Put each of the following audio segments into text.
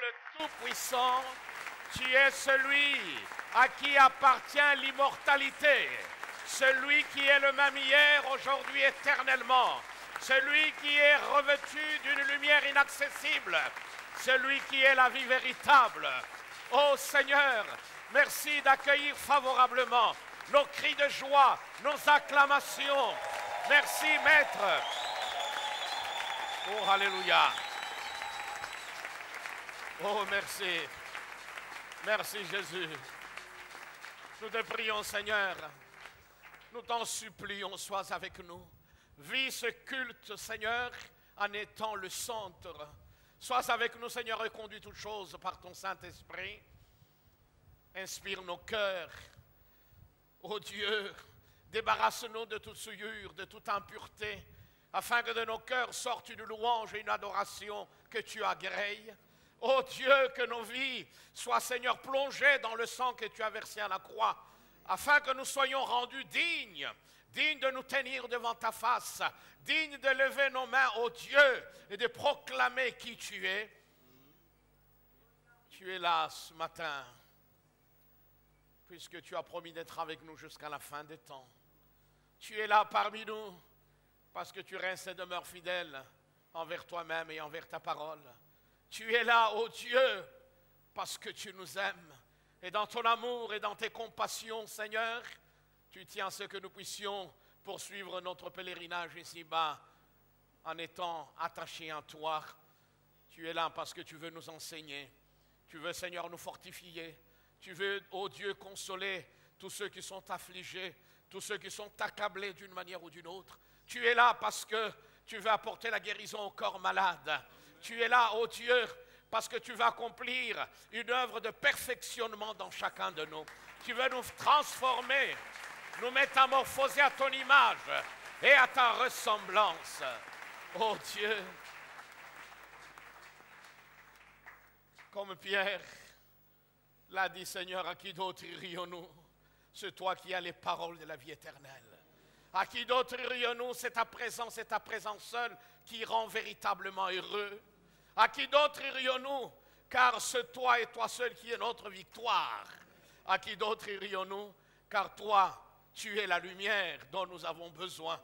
le Tout-Puissant, tu es celui à qui appartient l'immortalité, celui qui est le même hier, aujourd'hui, éternellement, celui qui est revêtu d'une lumière inaccessible, celui qui est la vie véritable. Ô Seigneur, merci d'accueillir favorablement nos cris de joie, nos acclamations. Merci, Maître. Oh, alléluia. Oh, merci. Merci, Jésus. Nous te prions, Seigneur. Nous t'en supplions, sois avec nous. Vis ce culte, Seigneur, en étant le centre. Sois avec nous, Seigneur, et conduis toutes choses par ton Saint-Esprit. Inspire nos cœurs. Ô Dieu, débarrasse-nous de toute souillure, de toute impureté, afin que de nos cœurs sorte une louange et une adoration que tu agrées. Ô Dieu, que nos vies soient, Seigneur, plongées dans le sang que tu as versé à la croix, afin que nous soyons rendus dignes de nous tenir devant ta face, dignes de lever nos mains, ô Dieu, et de proclamer qui tu es. Tu es là ce matin, puisque tu as promis d'être avec nous jusqu'à la fin des temps. Tu es là parmi nous, parce que tu restes et demeures fidèle envers toi-même et envers ta parole. Tu es là, ô Dieu, parce que tu nous aimes. Et dans ton amour et dans tes compassions, Seigneur, tu tiens à ce que nous puissions poursuivre notre pèlerinage ici-bas en étant attachés à toi. Tu es là parce que tu veux nous enseigner. Tu veux, Seigneur, nous fortifier. Tu veux, ô Dieu, consoler tous ceux qui sont affligés, tous ceux qui sont accablés d'une manière ou d'une autre. Tu es là parce que tu veux apporter la guérison au corps malade. Tu es là, ô Dieu, parce que tu veux accomplir une œuvre de perfectionnement dans chacun de nous. Tu veux nous transformer, nous métamorphoser à ton image et à ta ressemblance. Ô Dieu, comme Pierre l'a dit, Seigneur, à qui d'autre irions-nous? C'est toi qui as les paroles de la vie éternelle. À qui d'autre irions-nous? C'est ta présence seule qui rend véritablement heureux. À qui d'autre irions-nous? Car c'est toi et toi seul qui est notre victoire. À qui d'autre irions-nous? Car toi, tu es la lumière dont nous avons besoin.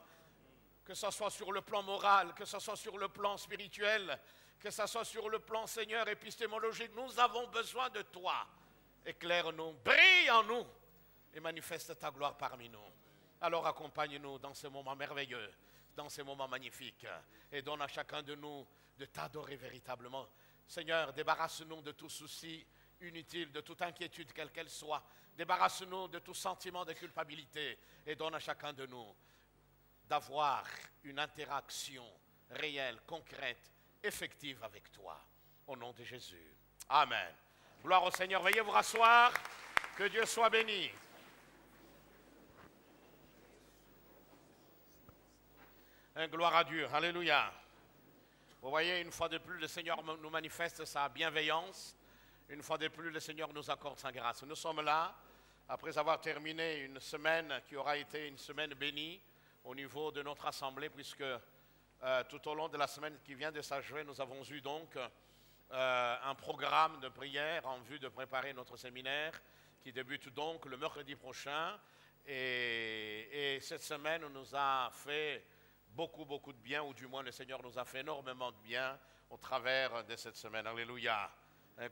Que ce soit sur le plan moral, que ce soit sur le plan spirituel, que ce soit sur le plan, Seigneur, épistémologique, nous avons besoin de toi. Éclaire-nous, brille en nous et manifeste ta gloire parmi nous. Alors accompagne-nous dans ce moment merveilleux, dans ces moments magnifiques, et donne à chacun de nous de t'adorer véritablement. Seigneur, débarrasse-nous de tout souci inutile, de toute inquiétude quelle qu'elle soit. Débarrasse-nous de tout sentiment de culpabilité et donne à chacun de nous d'avoir une interaction réelle, concrète, effective avec toi. Au nom de Jésus. Amen. Gloire au Seigneur. Veuillez vous rasseoir. Que Dieu soit béni. Gloire à Dieu. Alléluia. Vous voyez, une fois de plus, le Seigneur nous manifeste sa bienveillance. Une fois de plus, le Seigneur nous accorde sa grâce. Nous sommes là, après avoir terminé une semaine qui aura été une semaine bénie au niveau de notre assemblée, puisque tout au long de la semaine qui vient de s'achever, nous avons eu donc un programme de prière en vue de préparer notre séminaire qui débute donc le mercredi prochain. Et cette semaine nous a fait beaucoup de bien, ou du moins le Seigneur nous a fait énormément de bien au travers de cette semaine. Alléluia.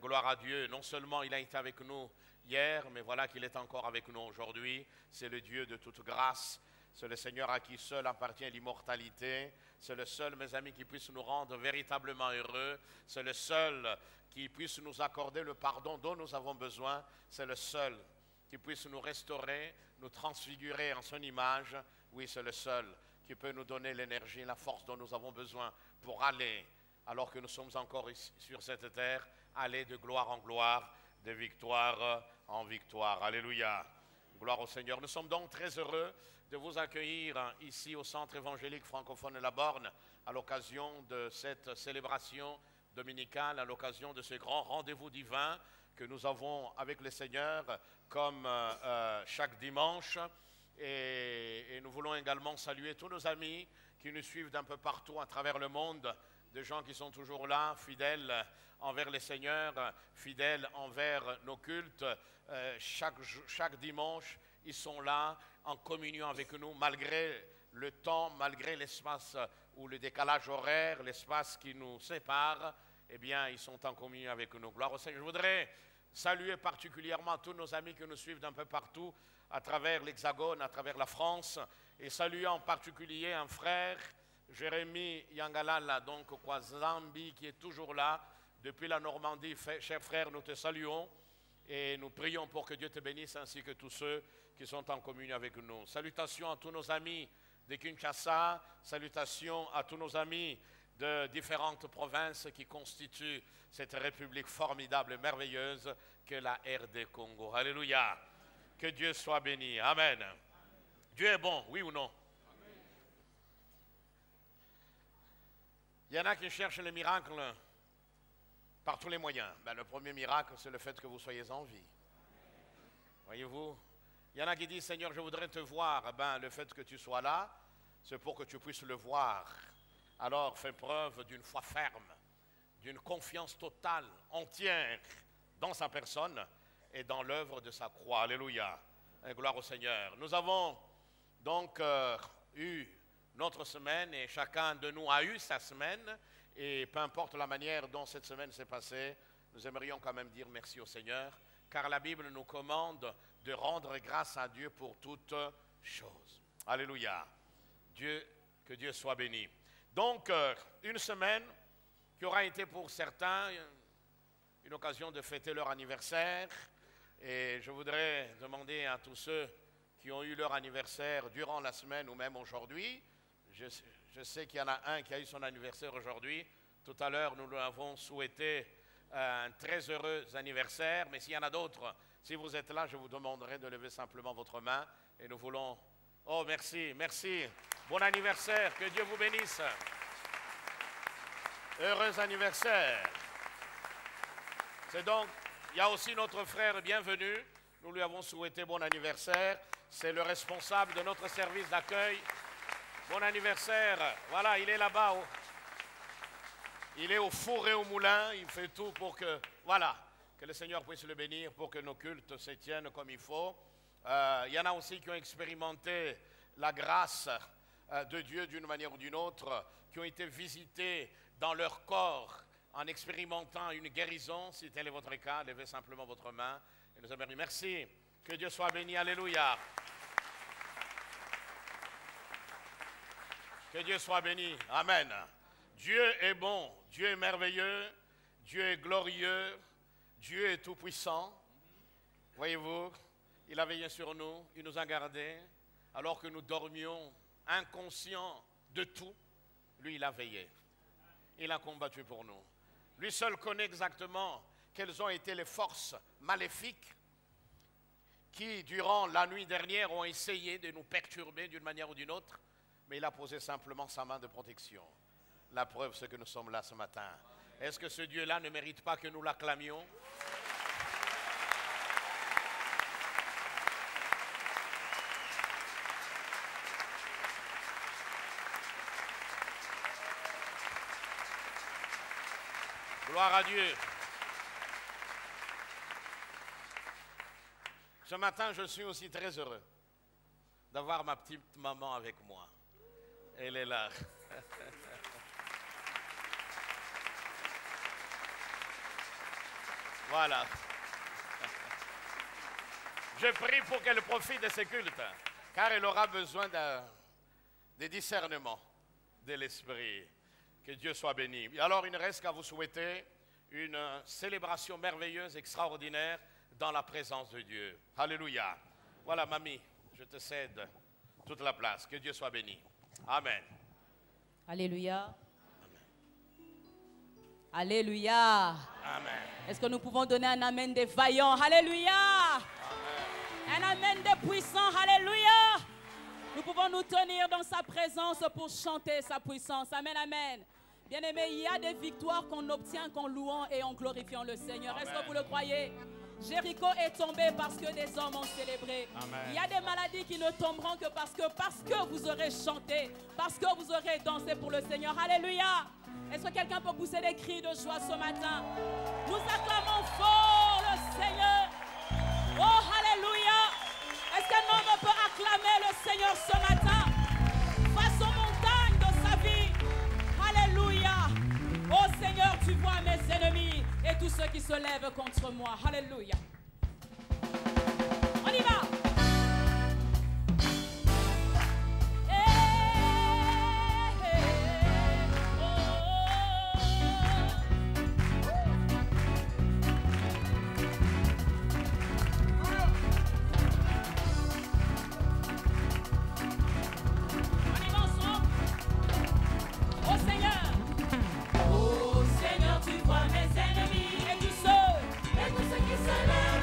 Gloire à Dieu. Non seulement il a été avec nous hier, mais voilà qu'il est encore avec nous aujourd'hui. C'est le Dieu de toute grâce. C'est le Seigneur à qui seul appartient l'immortalité. C'est le seul, mes amis, qui puisse nous rendre véritablement heureux. C'est le seul qui puisse nous accorder le pardon dont nous avons besoin. C'est le seul qui puisse nous restaurer, nous transfigurer en son image. Oui, c'est le seul qui peut nous donner l'énergie, la force dont nous avons besoin pour aller, alors que nous sommes encore ici, sur cette terre, aller de gloire en gloire, de victoire en victoire. Alléluia. Gloire au Seigneur. Nous sommes donc très heureux de vous accueillir ici au Centre évangélique francophone de La Borne à l'occasion de cette célébration dominicale, à l'occasion de ce grand rendez-vous divin que nous avons avec le Seigneur comme chaque dimanche. Et nous voulons également saluer tous nos amis qui nous suivent d'un peu partout à travers le monde de gens qui sont toujours là, fidèles envers les seigneurs, fidèles envers nos cultes. Chaque dimanche, ils sont là en communion avec nous, malgré le temps, malgré l'espace ou le décalage horaire, l'espace qui nous sépare, eh bien, ils sont en communion avec nous. Gloire au Seigneur. Je voudrais saluer particulièrement tous nos amis qui nous suivent d'un peu partout, à travers l'Hexagone, à travers la France, et saluer en particulier un frère, Jérémy Yangalala, donc Kwazambi, qui est toujours là, depuis la Normandie. Cher frère, nous te saluons et nous prions pour que Dieu te bénisse, ainsi que tous ceux qui sont en communion avec nous. Salutations à tous nos amis de Kinshasa, salutations à tous nos amis de différentes provinces qui constituent cette république formidable et merveilleuse que la RD Congo. Alléluia. Que Dieu soit béni. Amen. Dieu est bon, oui ou non? Amen. Il y en a qui cherchent le miracle par tous les moyens. Ben, le premier miracle, c'est le fait que vous soyez en vie. Voyez-vous? Il y en a qui disent, Seigneur, je voudrais te voir. Ben, le fait que tu sois là, c'est pour que tu puisses le voir. Alors, fais preuve d'une foi ferme, d'une confiance totale, entière dans sa personne et dans l'œuvre de sa croix. Alléluia. Et gloire au Seigneur. Nous avons donc eu notre semaine et chacun de nous a eu sa semaine. Et peu importe la manière dont cette semaine s'est passée, nous aimerions quand même dire merci au Seigneur, car la Bible nous commande de rendre grâce à Dieu pour toutes choses. Alléluia. Que Dieu soit béni. Donc, une semaine qui aura été pour certains une occasion de fêter leur anniversaire. Et je voudrais demander à tous ceux qui ont eu leur anniversaire durant la semaine ou même aujourd'hui. Je sais qu'il y en a un qui a eu son anniversaire aujourd'hui. Tout à l'heure, nous lui avons souhaité un très heureux anniversaire. Mais s'il y en a d'autres, si vous êtes là, je vous demanderai de lever simplement votre main. Et nous voulons... Oh, merci, merci. Bon anniversaire, que Dieu vous bénisse. Heureux anniversaire. C'est donc, il y a aussi notre frère bienvenu. Nous lui avons souhaité bon anniversaire. C'est le responsable de notre service d'accueil. Bon anniversaire. Voilà, il est là-bas. Il est au four et au moulin. Il fait tout pour que, voilà, que le Seigneur puisse le bénir pour que nos cultes se tiennent comme il faut. Il y en a aussi qui ont expérimenté la grâce de Dieu d'une manière ou d'une autre, qui ont été visités dans leur corps en expérimentant une guérison. Si tel est votre cas, levez simplement votre main et nous aimerions. Merci. Que Dieu soit béni. Alléluia. Que Dieu soit béni. Amen. Dieu est bon. Dieu est merveilleux. Dieu est glorieux. Dieu est tout-puissant. Voyez-vous, il a veillé sur nous. Il nous a gardés. Alors que nous dormions inconscients de tout, lui, il a veillé. Il a combattu pour nous. Lui seul connaît exactement quelles ont été les forces maléfiques qui, durant la nuit dernière, ont essayé de nous perturber d'une manière ou d'une autre, mais il a posé simplement sa main de protection. La preuve, c'est que nous sommes là ce matin. Est-ce que ce Dieu-là ne mérite pas que nous l'acclamions? Gloire à Dieu. Ce matin, je suis aussi très heureux d'avoir ma petite maman avec moi. Elle est là. Voilà. Je prie pour qu'elle profite de ces cultes, car elle aura besoin de discernement de l'esprit. Que Dieu soit béni. Alors, il ne reste qu'à vous souhaiter une célébration merveilleuse, extraordinaire, dans la présence de Dieu. Alléluia. Voilà, mamie, je te cède toute la place. Que Dieu soit béni. Amen. Alléluia. Amen. Alléluia. Amen. Est-ce que nous pouvons donner un amen des vaillants? Alléluia. Amen. Un amen des puissants. Alléluia. Nous pouvons nous tenir dans sa présence pour chanter sa puissance. Amen, amen. Bien-aimés, il y a des victoires qu'on obtient qu'en louant et en glorifiant le Seigneur. Est-ce que vous le croyez? Jéricho est tombé parce que des hommes ont célébré. Amen. Il y a des maladies qui ne tomberont que parce que vous aurez chanté, parce que vous aurez dansé pour le Seigneur. Alléluia. Est-ce que quelqu'un peut pousser des cris de joie ce matin? Nous acclamons fort le Seigneur. Oh, alléluia. Est-ce qu'un homme peut acclamer le Seigneur ce matin face aux montagnes de sa vie? Alléluia. Oh Seigneur, tu vois mes ennemis et tous ceux qui se lèvent contre moi. Alléluia. On y va. Oh Seigneur, tu vois mes ennemis Et tous ceux qui se lèvent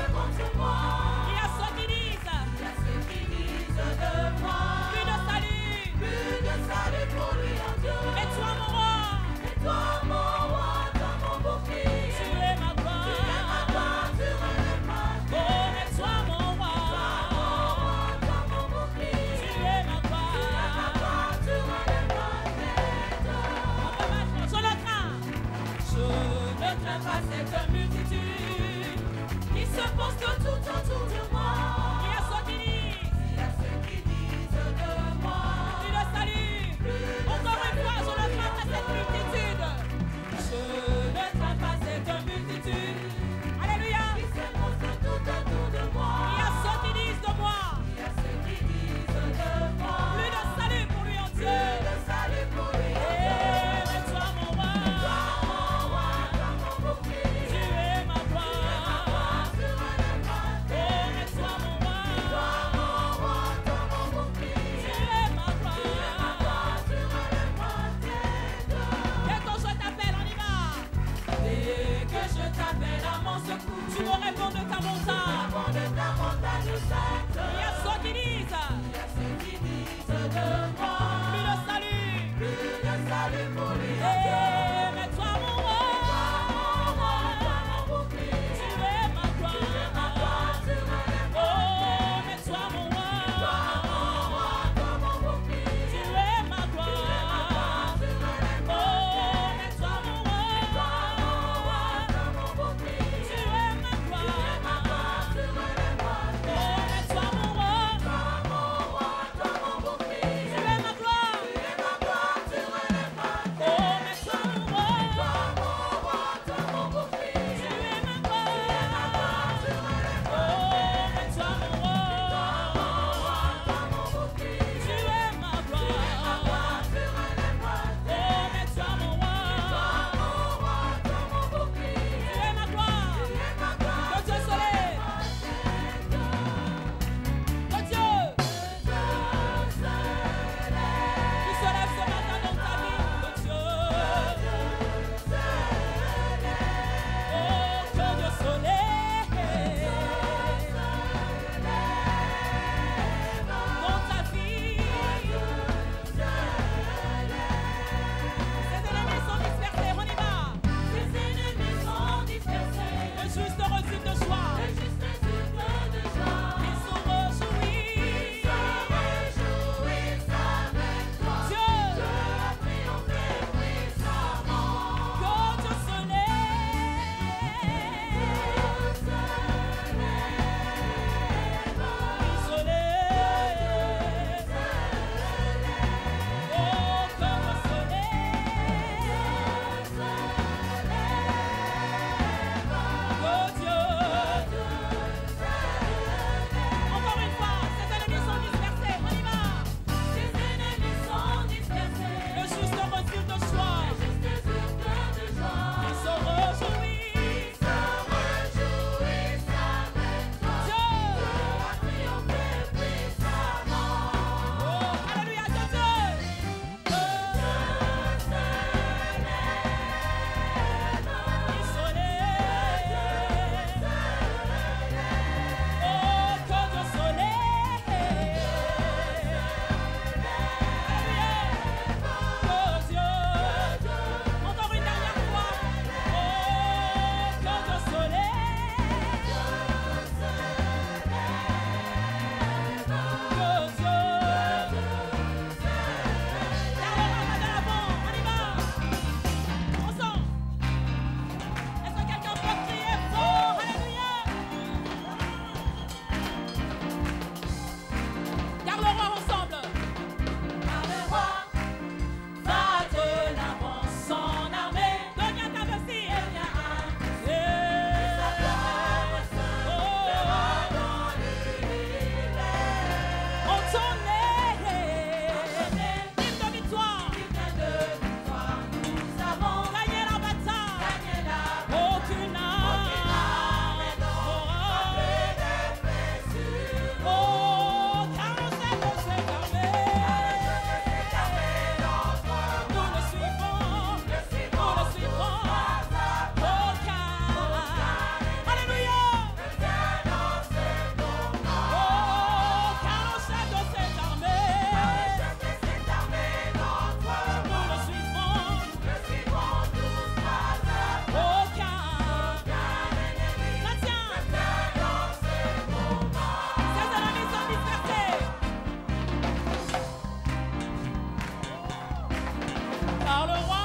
car le roi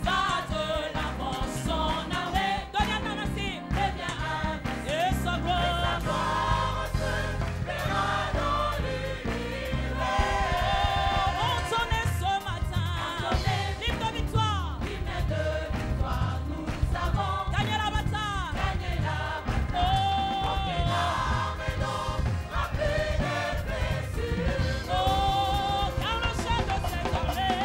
va de l'avant son armée. Devient invincible, et sa gloire se verra dans l'univers. On sonnait ce matin, l'hymne de victoire, nous avons gagné la bataille, oh, oh, car le chef de cette armée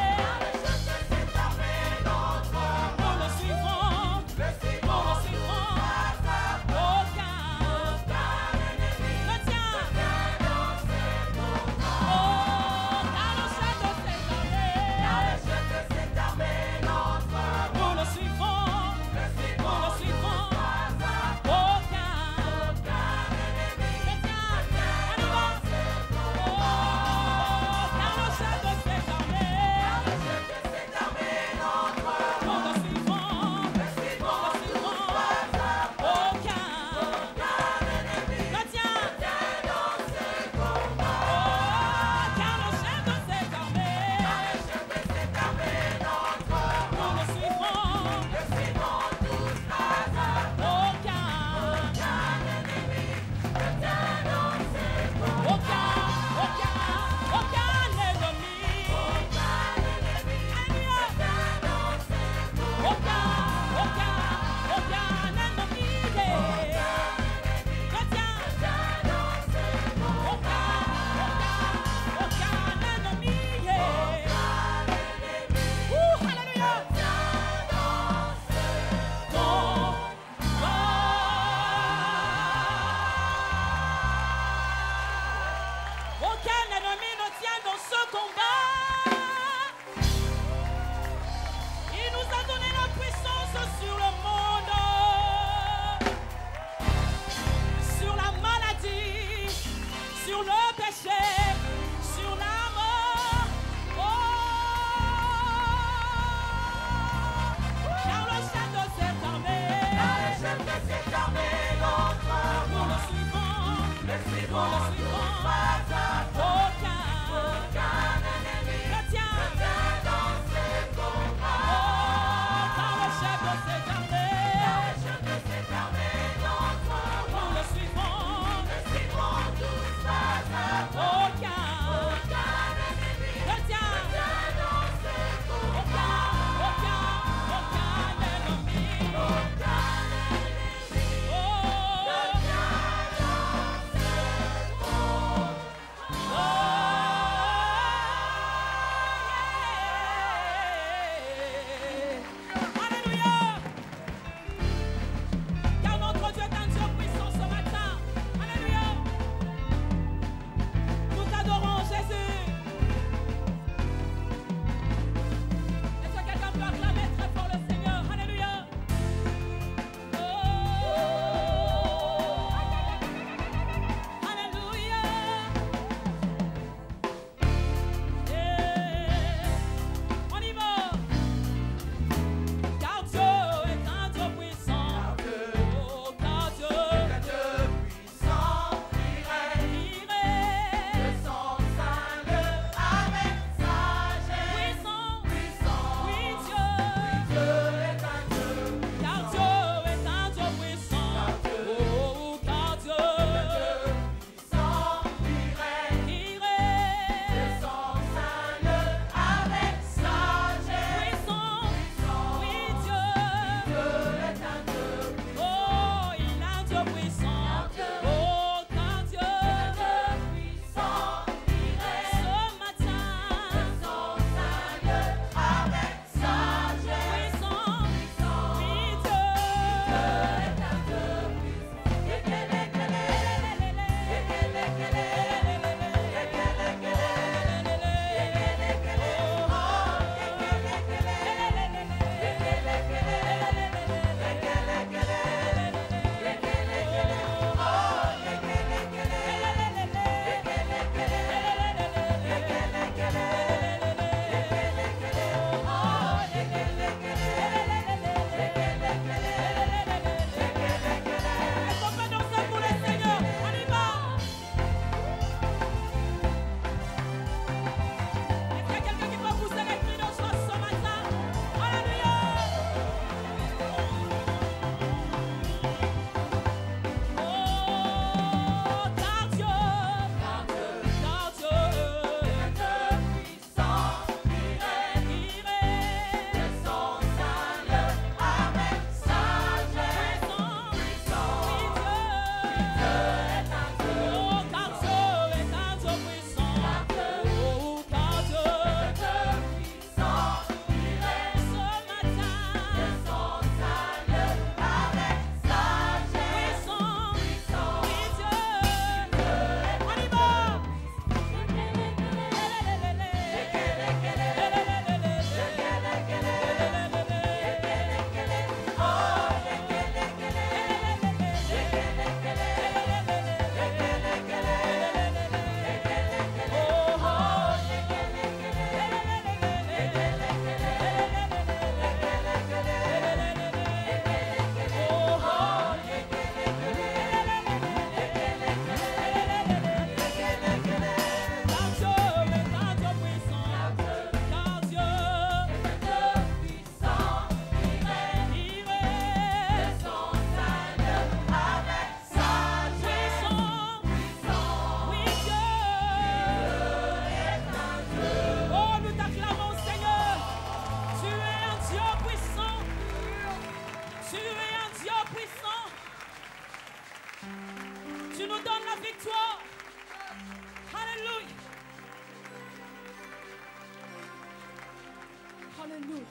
Alléluia.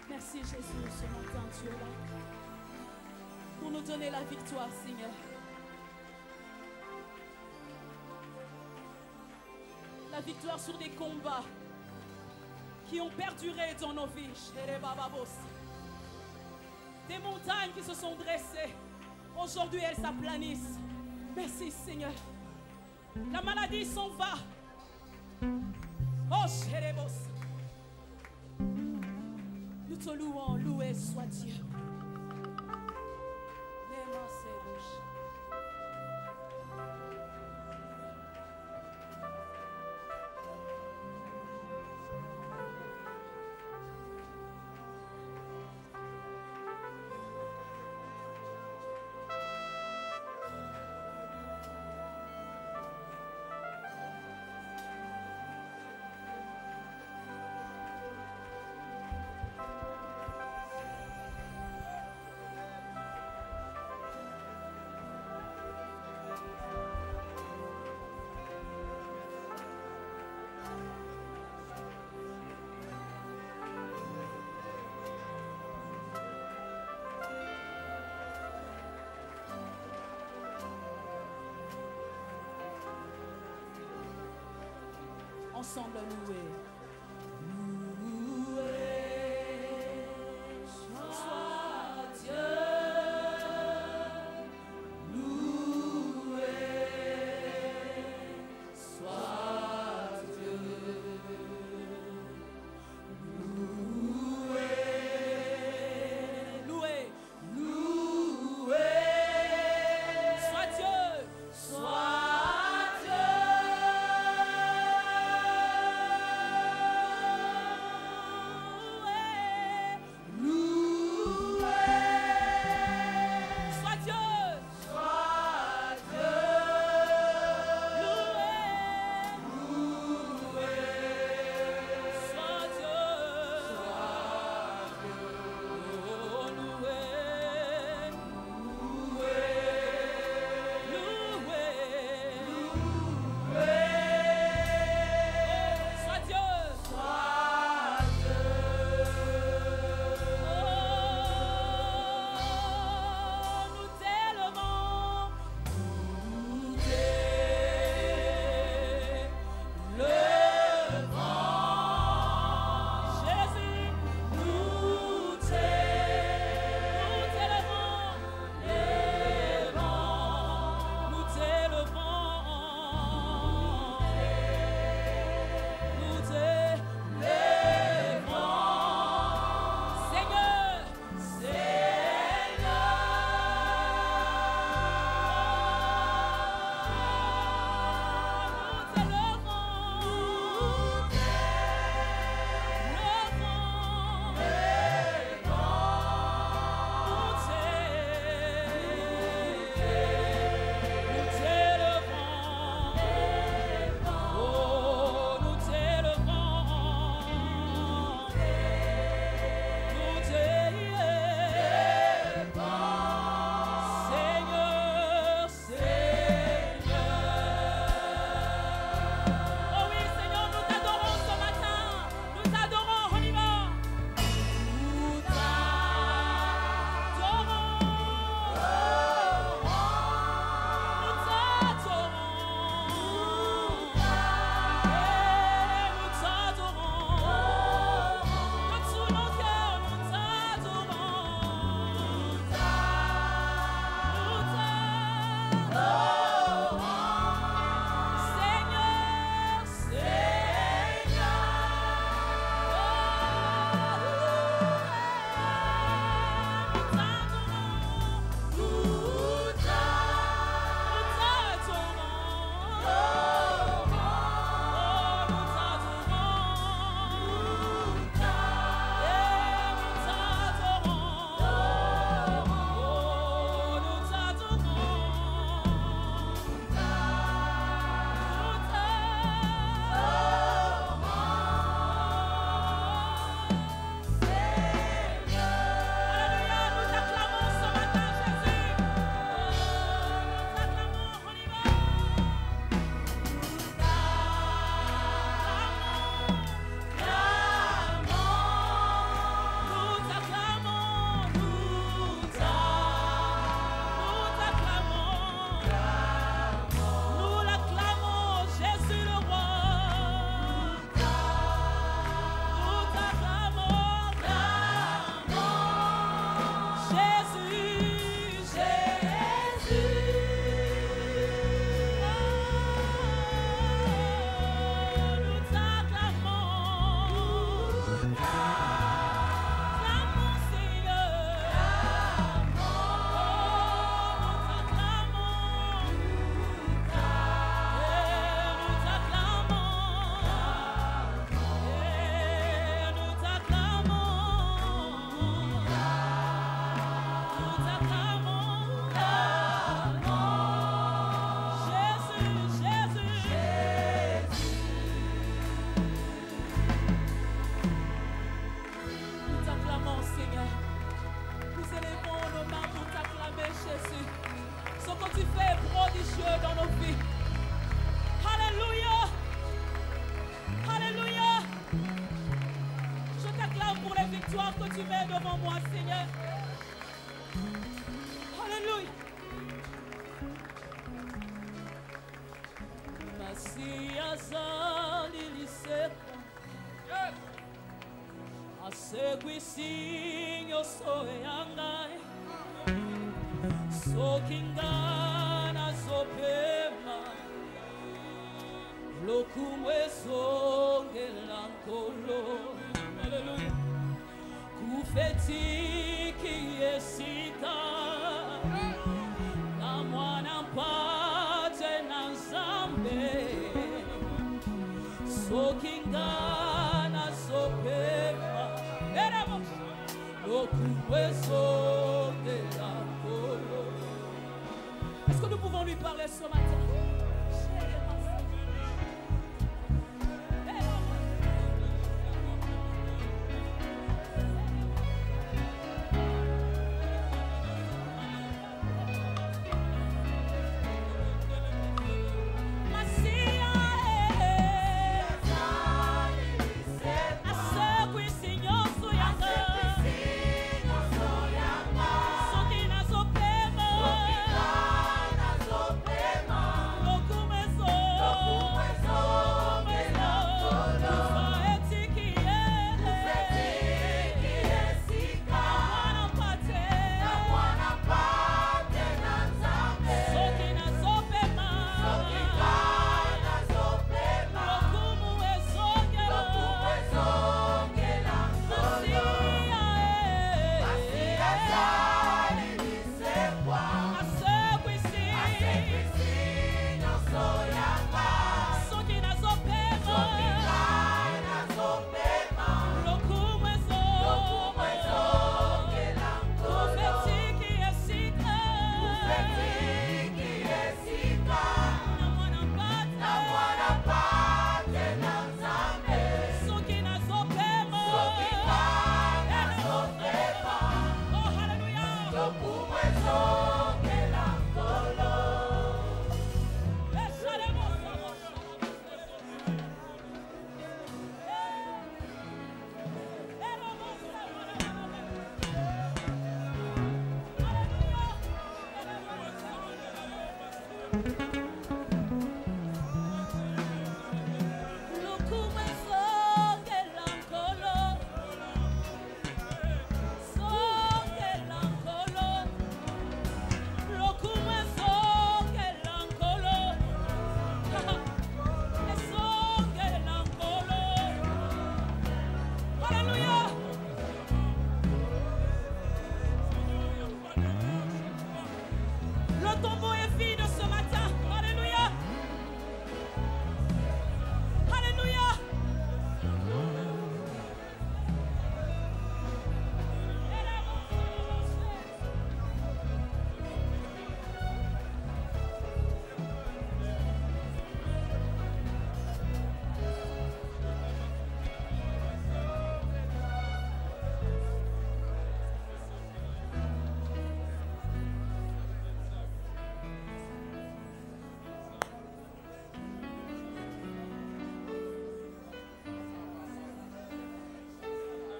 Merci Jésus ce matin, tu es là pour nous donner la victoire, Seigneur. La victoire sur des combats qui ont perduré dans nos vies. Des montagnes qui se sont dressées. Aujourd'hui, elles s'aplanissent. Merci, Seigneur. La maladie s'en va. Oh, Chérebos. Nous te louons. Loué soit Dieu. Les mains s'ébouchent. Ensemble louer. Soit tu mets devant moi, Seigneur. Alléluia. Masia zali liseka asegwisinyo soyangai sokingana zopema lokumwezongela nkolo. Hallelujah. Kufetiki yesita na mwana mpate na nzambe sokingana zopema eremo lokumwezongela nkolo. Est-ce que nous pouvons lui parler ce matin?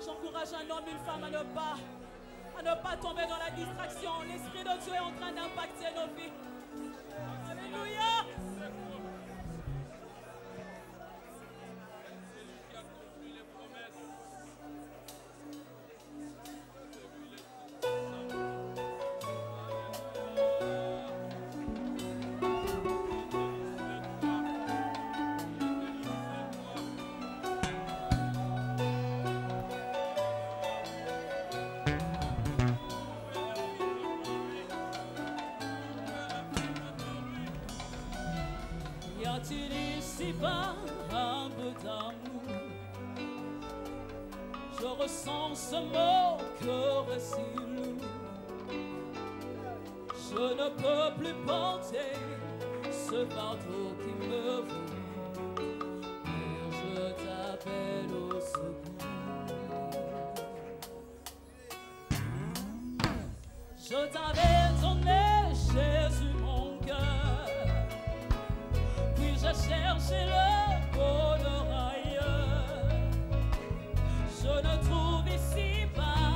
J'encourage un homme, une femme à ne pas tomber dans la distraction. L'Esprit de Dieu est en train d'impacter nos vies. Alléluia. Y a-t-il ici-bas un peu d'amour? Je ressens ce mot cœur si lourd. Je ne peux plus porter ce fardeau qui me vaut. Père, je t'appelle au secours. Je t'avais donné Jésus mon cœur, puis j'ai cherché le bonheur ailleurs. Je ne trouve ici pas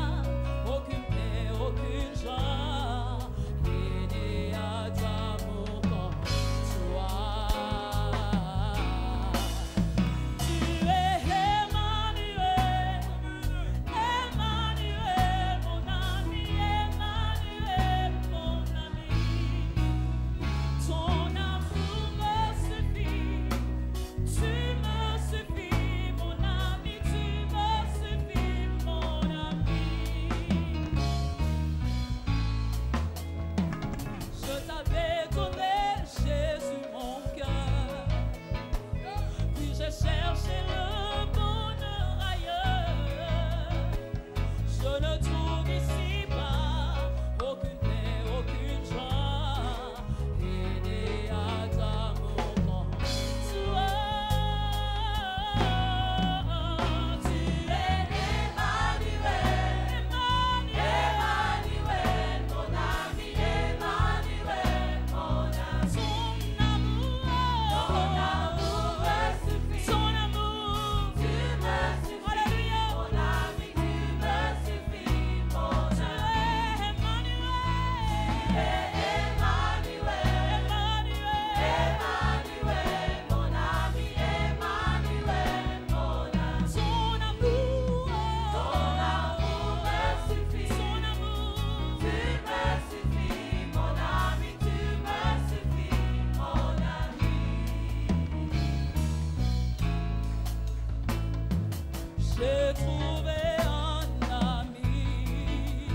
trouvé un ami,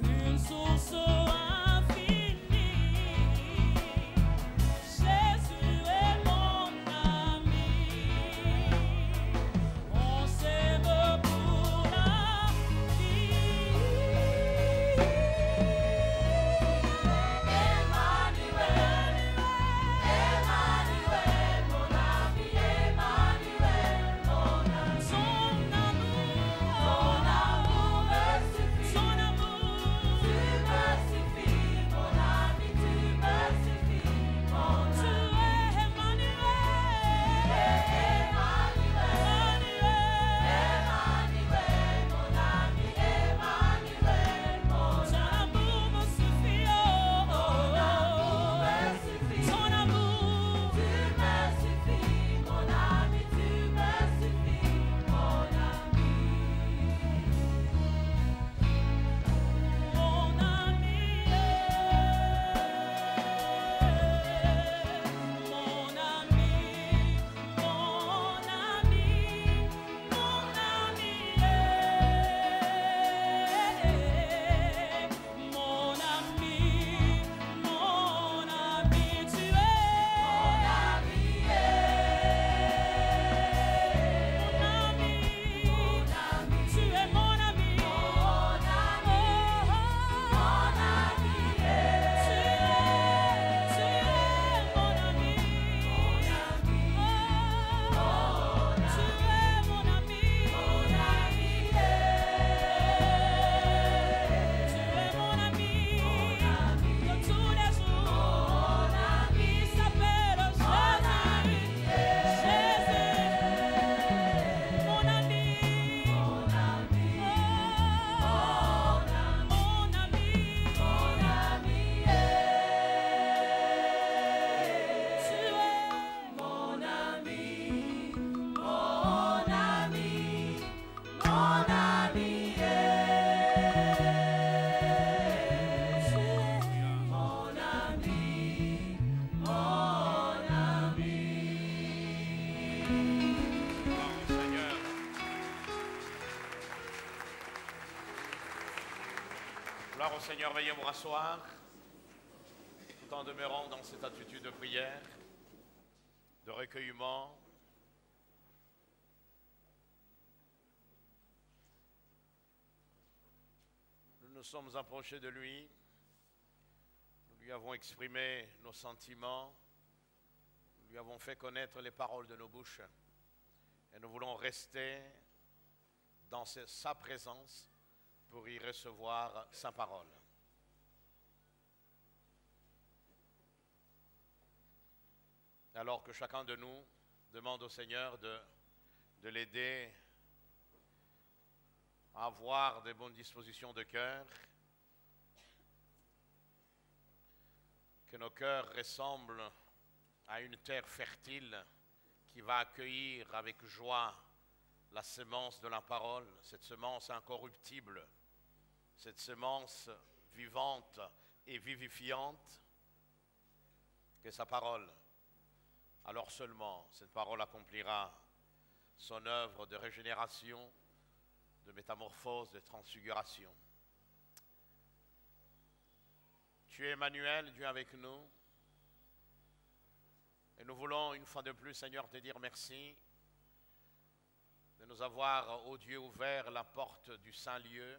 une source infinie. Jésus est mon ami. On s'aime pour la vie. Emmanuel, Emmanuel, mon ami, Emmanuel, mon ami. Son amour me suffit. Son amour, tu me suffis, mon ami, tu me suffis, mon ami. Tu es Emmanuel, Emmanuel, Emmanuel, mon ami, Emmanuel, mon ami. Son amour me suffit, oh, ton amour me suffit. Son amour, tu me suffis, mon ami, tu me suffis, mon ami. Mon ami, mon ami, mon ami, mon ami, mon ami, mon ami, tu es mon ami, tu es mon ami, mon ami, mon ami, tu es mon ami, tu es mon ami, tu es mon ami de tous les jours. Il s'appelle Jésus, mon ami, mon ami, mon ami, mon ami, tu es mon ami, mon ami, mon ami, tu es mon ami, mon ami. Seigneur. Gloire au Seigneur, veuillez vous rasseoir, tout en demeurant dans cette attitude de prière, de recueillement. Nous nous sommes approchés de lui, nous lui avons exprimé nos sentiments, nous lui avons fait connaître les paroles de nos bouches, et nous voulons rester dans sa présence pour y recevoir sa parole. Alors que chacun de nous demande au Seigneur de l'aider à avoir des bonnes dispositions de cœur, que nos cœurs ressemblent à une terre fertile qui va accueillir avec joie la semence de la parole, cette semence incorruptible, cette semence vivante et vivifiante, que sa parole, alors seulement cette parole accomplira son œuvre de régénération, de métamorphose, de transfiguration. Tu es Emmanuel, Dieu avec nous, et nous voulons une fois de plus, Seigneur, te dire merci de nous avoir, ô Dieu, ouvert la porte du Saint-Lieu,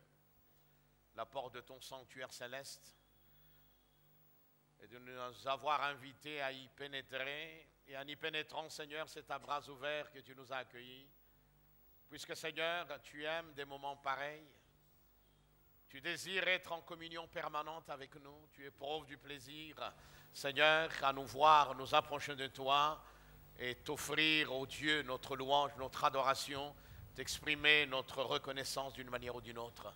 la porte de ton sanctuaire céleste, et de nous avoir invités à y pénétrer. Et en y pénétrant, Seigneur, c'est à bras ouverts que tu nous as accueillis. Puisque, Seigneur, tu aimes des moments pareils. Tu désires être en communion permanente avec nous. Tu éprouves du plaisir, Seigneur, à nous voir, nous approcher de toi et t'offrir, ô Dieu, notre louange, notre adoration, t'exprimer notre reconnaissance d'une manière ou d'une autre.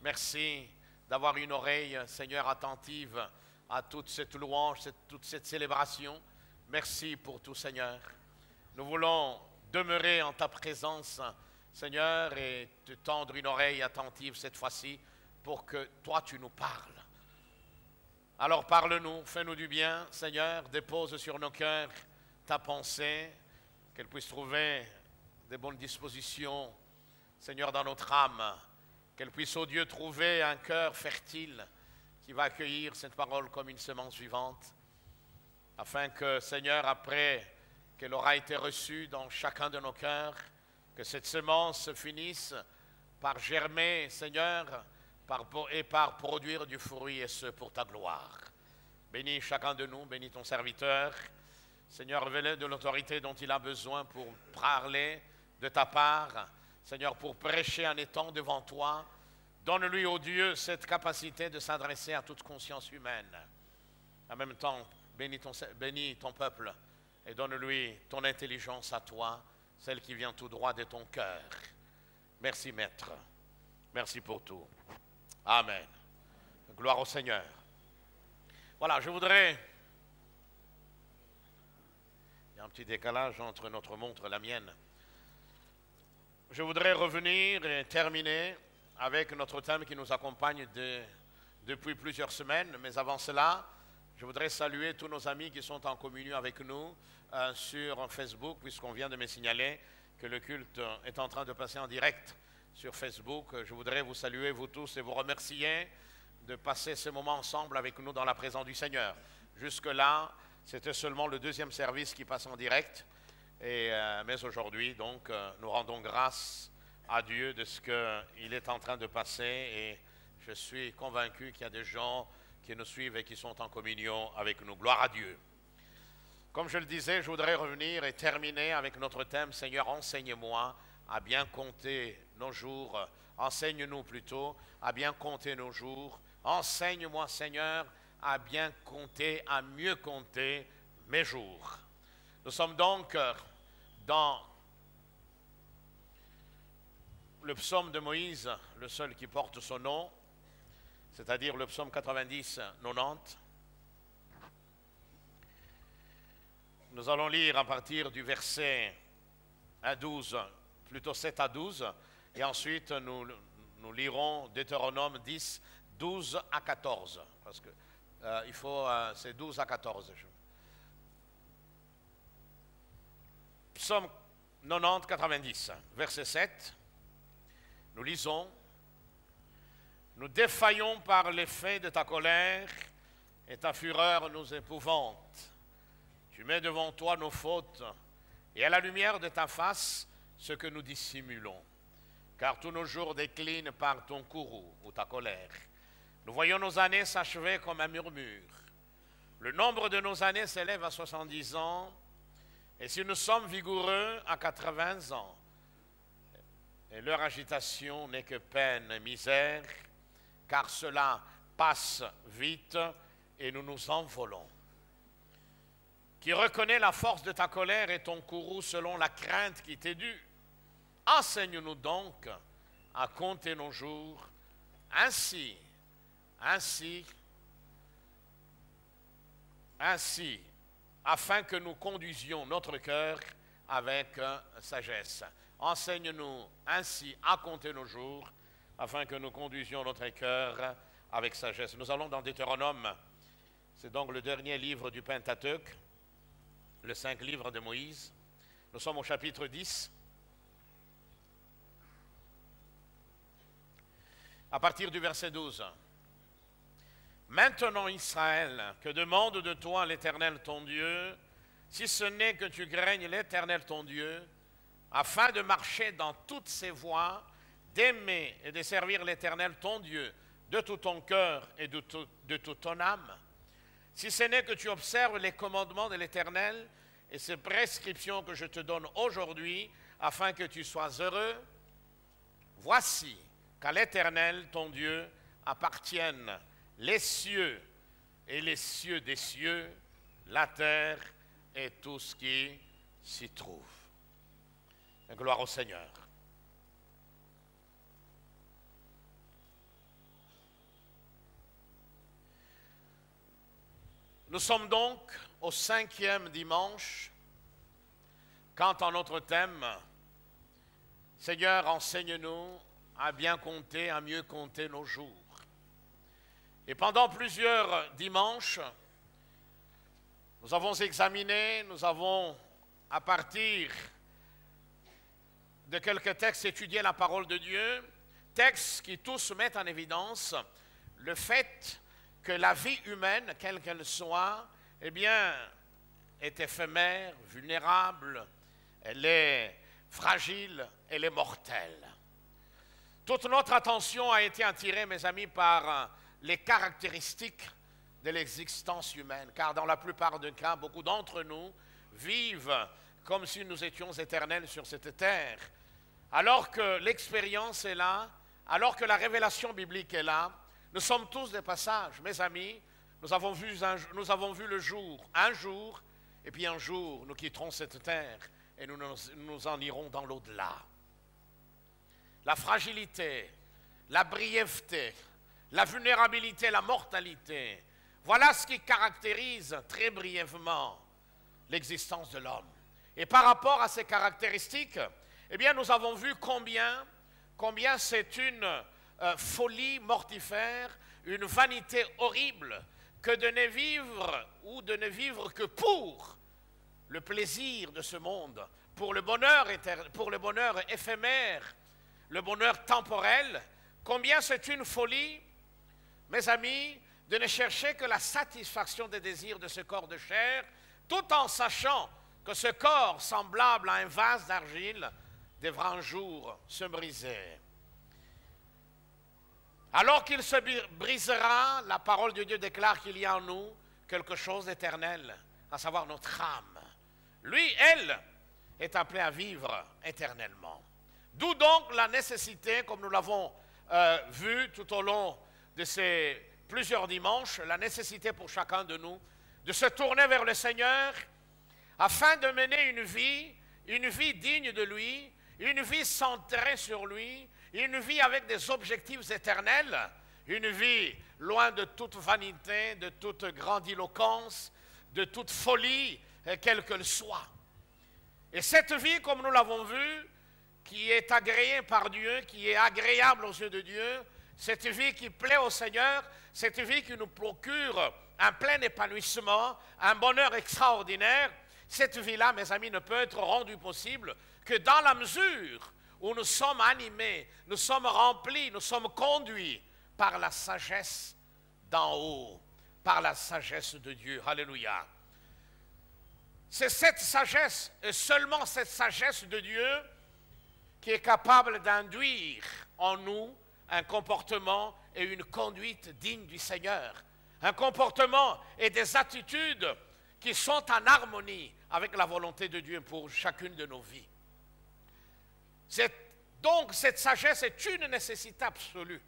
Merci d'avoir une oreille, Seigneur, attentive à toute cette louange, toute cette célébration. Merci pour tout, Seigneur. Nous voulons demeurer en ta présence, Seigneur, et te tendre une oreille attentive cette fois-ci pour que toi, tu nous parles. Alors parle-nous, fais-nous du bien, Seigneur, dépose sur nos cœurs ta pensée, qu'elle puisse trouver des bonnes dispositions Seigneur, dans notre âme, qu'elle puisse, ô Dieu, trouver un cœur fertile qui va accueillir cette parole comme une semence vivante, afin que, Seigneur, après qu'elle aura été reçue dans chacun de nos cœurs, que cette semence finisse par germer, Seigneur, et par produire du fruit, et ce pour ta gloire. Bénis chacun de nous, bénis ton serviteur. Seigneur, révèle de l'autorité dont il a besoin pour parler de ta part. Seigneur, pour prêcher en étant devant toi. Donne-lui, ô Dieu, cette capacité de s'adresser à toute conscience humaine. En même temps, bénis ton peuple et donne-lui ton intelligence à toi, celle qui vient tout droit de ton cœur. Merci, Maître. Merci pour tout. Amen. Gloire au Seigneur. Voilà, je voudrais... Il y a un petit décalage entre notre montre et la mienne. Je voudrais revenir et terminer avec notre thème qui nous accompagne depuis plusieurs semaines. Mais avant cela, je voudrais saluer tous nos amis qui sont en communion avec nous sur Facebook, puisqu'on vient de me signaler que le culte est en train de passer en direct sur Facebook. Je voudrais vous saluer, vous tous, et vous remercier de passer ce moment ensemble avec nous dans la présence du Seigneur. Jusque-là, c'était seulement le deuxième service qui passe en direct. Mais aujourd'hui, donc, nous rendons grâce à Dieu de ce qu'il est en train de passer. Et je suis convaincu qu'il y a des gens qui nous suivent et qui sont en communion avec nous. Gloire à Dieu. Comme je le disais, je voudrais revenir et terminer avec notre thème « Seigneur, enseigne-moi à bien compter nos jours. Enseigne-nous plutôt à bien compter nos jours. Enseigne-moi, Seigneur, à bien compter, à mieux compter mes jours. » Nous sommes donc dans le psaume de Moïse, le seul qui porte son nom, c'est-à-dire le psaume 90-90. Nous allons lire à partir du verset 12, plutôt 7 à 12, et ensuite nous lirons Deutéronome 10, 12 à 14, parce que c'est 12 à 14. Psaume 90-90, verset 7, nous lisons « Nous défaillons par l'effet de ta colère, et ta fureur nous épouvante. Tu mets devant toi nos fautes, et à la lumière de ta face, ce que nous dissimulons. Car tous nos jours déclinent par ton courroux ou ta colère. Nous voyons nos années s'achever comme un murmure. Le nombre de nos années s'élève à 70 ans, et si nous sommes vigoureux, à 80 ans. Et leur agitation n'est que peine et misère, car cela passe vite et nous nous envolons. Qui reconnaît la force de ta colère et ton courroux selon la crainte qui t'est due. Enseigne-nous donc à compter nos jours, ainsi, afin que nous conduisions notre cœur avec sagesse. Enseigne-nous ainsi à compter nos jours, afin que nous conduisions notre cœur avec sagesse. Nous allons dans Deutéronome, c'est donc le dernier livre du Pentateuque, le 5 livres de Moïse. Nous sommes au chapitre 10. À partir du verset 12. Maintenant, Israël, que demande de toi l'Éternel ton Dieu, si ce n'est que tu craignes l'Éternel ton Dieu, afin de marcher dans toutes ses voies, d'aimer et de servir l'Éternel ton Dieu de tout ton cœur et de toute ton âme, si ce n'est que tu observes les commandements de l'Éternel et ses prescriptions que je te donne aujourd'hui, afin que tu sois heureux, voici qu'à l'Éternel ton Dieu appartiennent les cieux et les cieux des cieux, la terre et tout ce qui s'y trouve. Et gloire au Seigneur. Nous sommes donc au 5e dimanche, quant à notre thème, Seigneur, enseigne-nous à bien compter, à mieux compter nos jours. Et pendant plusieurs dimanches, nous avons examiné, à partir de quelques textes, étudier la parole de Dieu, textes qui tous mettent en évidence le fait que la vie humaine, quelle qu'elle soit, eh bien, est éphémère, vulnérable, elle est fragile, elle est mortelle. Toute notre attention a été attirée, mes amis, par les caractéristiques de l'existence humaine, car dans la plupart des cas, beaucoup d'entre nous vivent comme si nous étions éternels sur cette terre, alors que l'expérience est là, alors que la révélation biblique est là. Nous sommes tous des passages, mes amis. Nous avons vu le jour, un jour, et puis un jour, nous quitterons cette terre et nous en irons dans l'au-delà. La fragilité, la brièveté, la vulnérabilité, la mortalité, voilà ce qui caractérise très brièvement l'existence de l'homme. Et par rapport à ces caractéristiques, eh bien, nous avons vu combien c'est une folie mortifère, une vanité horrible que de ne vivre ou de ne vivre que pour le plaisir de ce monde, pour le bonheur éphémère, le bonheur temporel. Combien c'est une folie, mes amis, de ne chercher que la satisfaction des désirs de ce corps de chair, tout en sachant que ce corps semblable à un vase d'argile devra un jour se briser. Alors qu'il se brisera, la parole de Dieu déclare qu'il y a en nous quelque chose d'éternel, à savoir notre âme. Lui, elle, est appelée à vivre éternellement. D'où donc la nécessité, comme nous l'avons vu tout au long de ces plusieurs dimanches, la nécessité pour chacun de nous de se tourner vers le Seigneur afin de mener une vie digne de lui, une vie centrée sur lui, une vie avec des objectifs éternels, une vie loin de toute vanité, de toute grandiloquence, de toute folie, quelle qu'elle soit. Et cette vie, comme nous l'avons vu, qui est agréée par Dieu, qui est agréable aux yeux de Dieu, cette vie qui plaît au Seigneur, cette vie qui nous procure un plein épanouissement, un bonheur extraordinaire, cette vie-là, mes amis, ne peut être rendue possible que dans la mesure où nous sommes animés, nous sommes remplis, nous sommes conduits par la sagesse d'en haut, par la sagesse de Dieu. Alléluia. C'est cette sagesse, et seulement cette sagesse de Dieu, qui est capable d'induire en nous un comportement et une conduite digne du Seigneur. Un comportement et des attitudes qui sont en harmonie avec la volonté de Dieu pour chacune de nos vies. Donc cette sagesse est une nécessité absolue.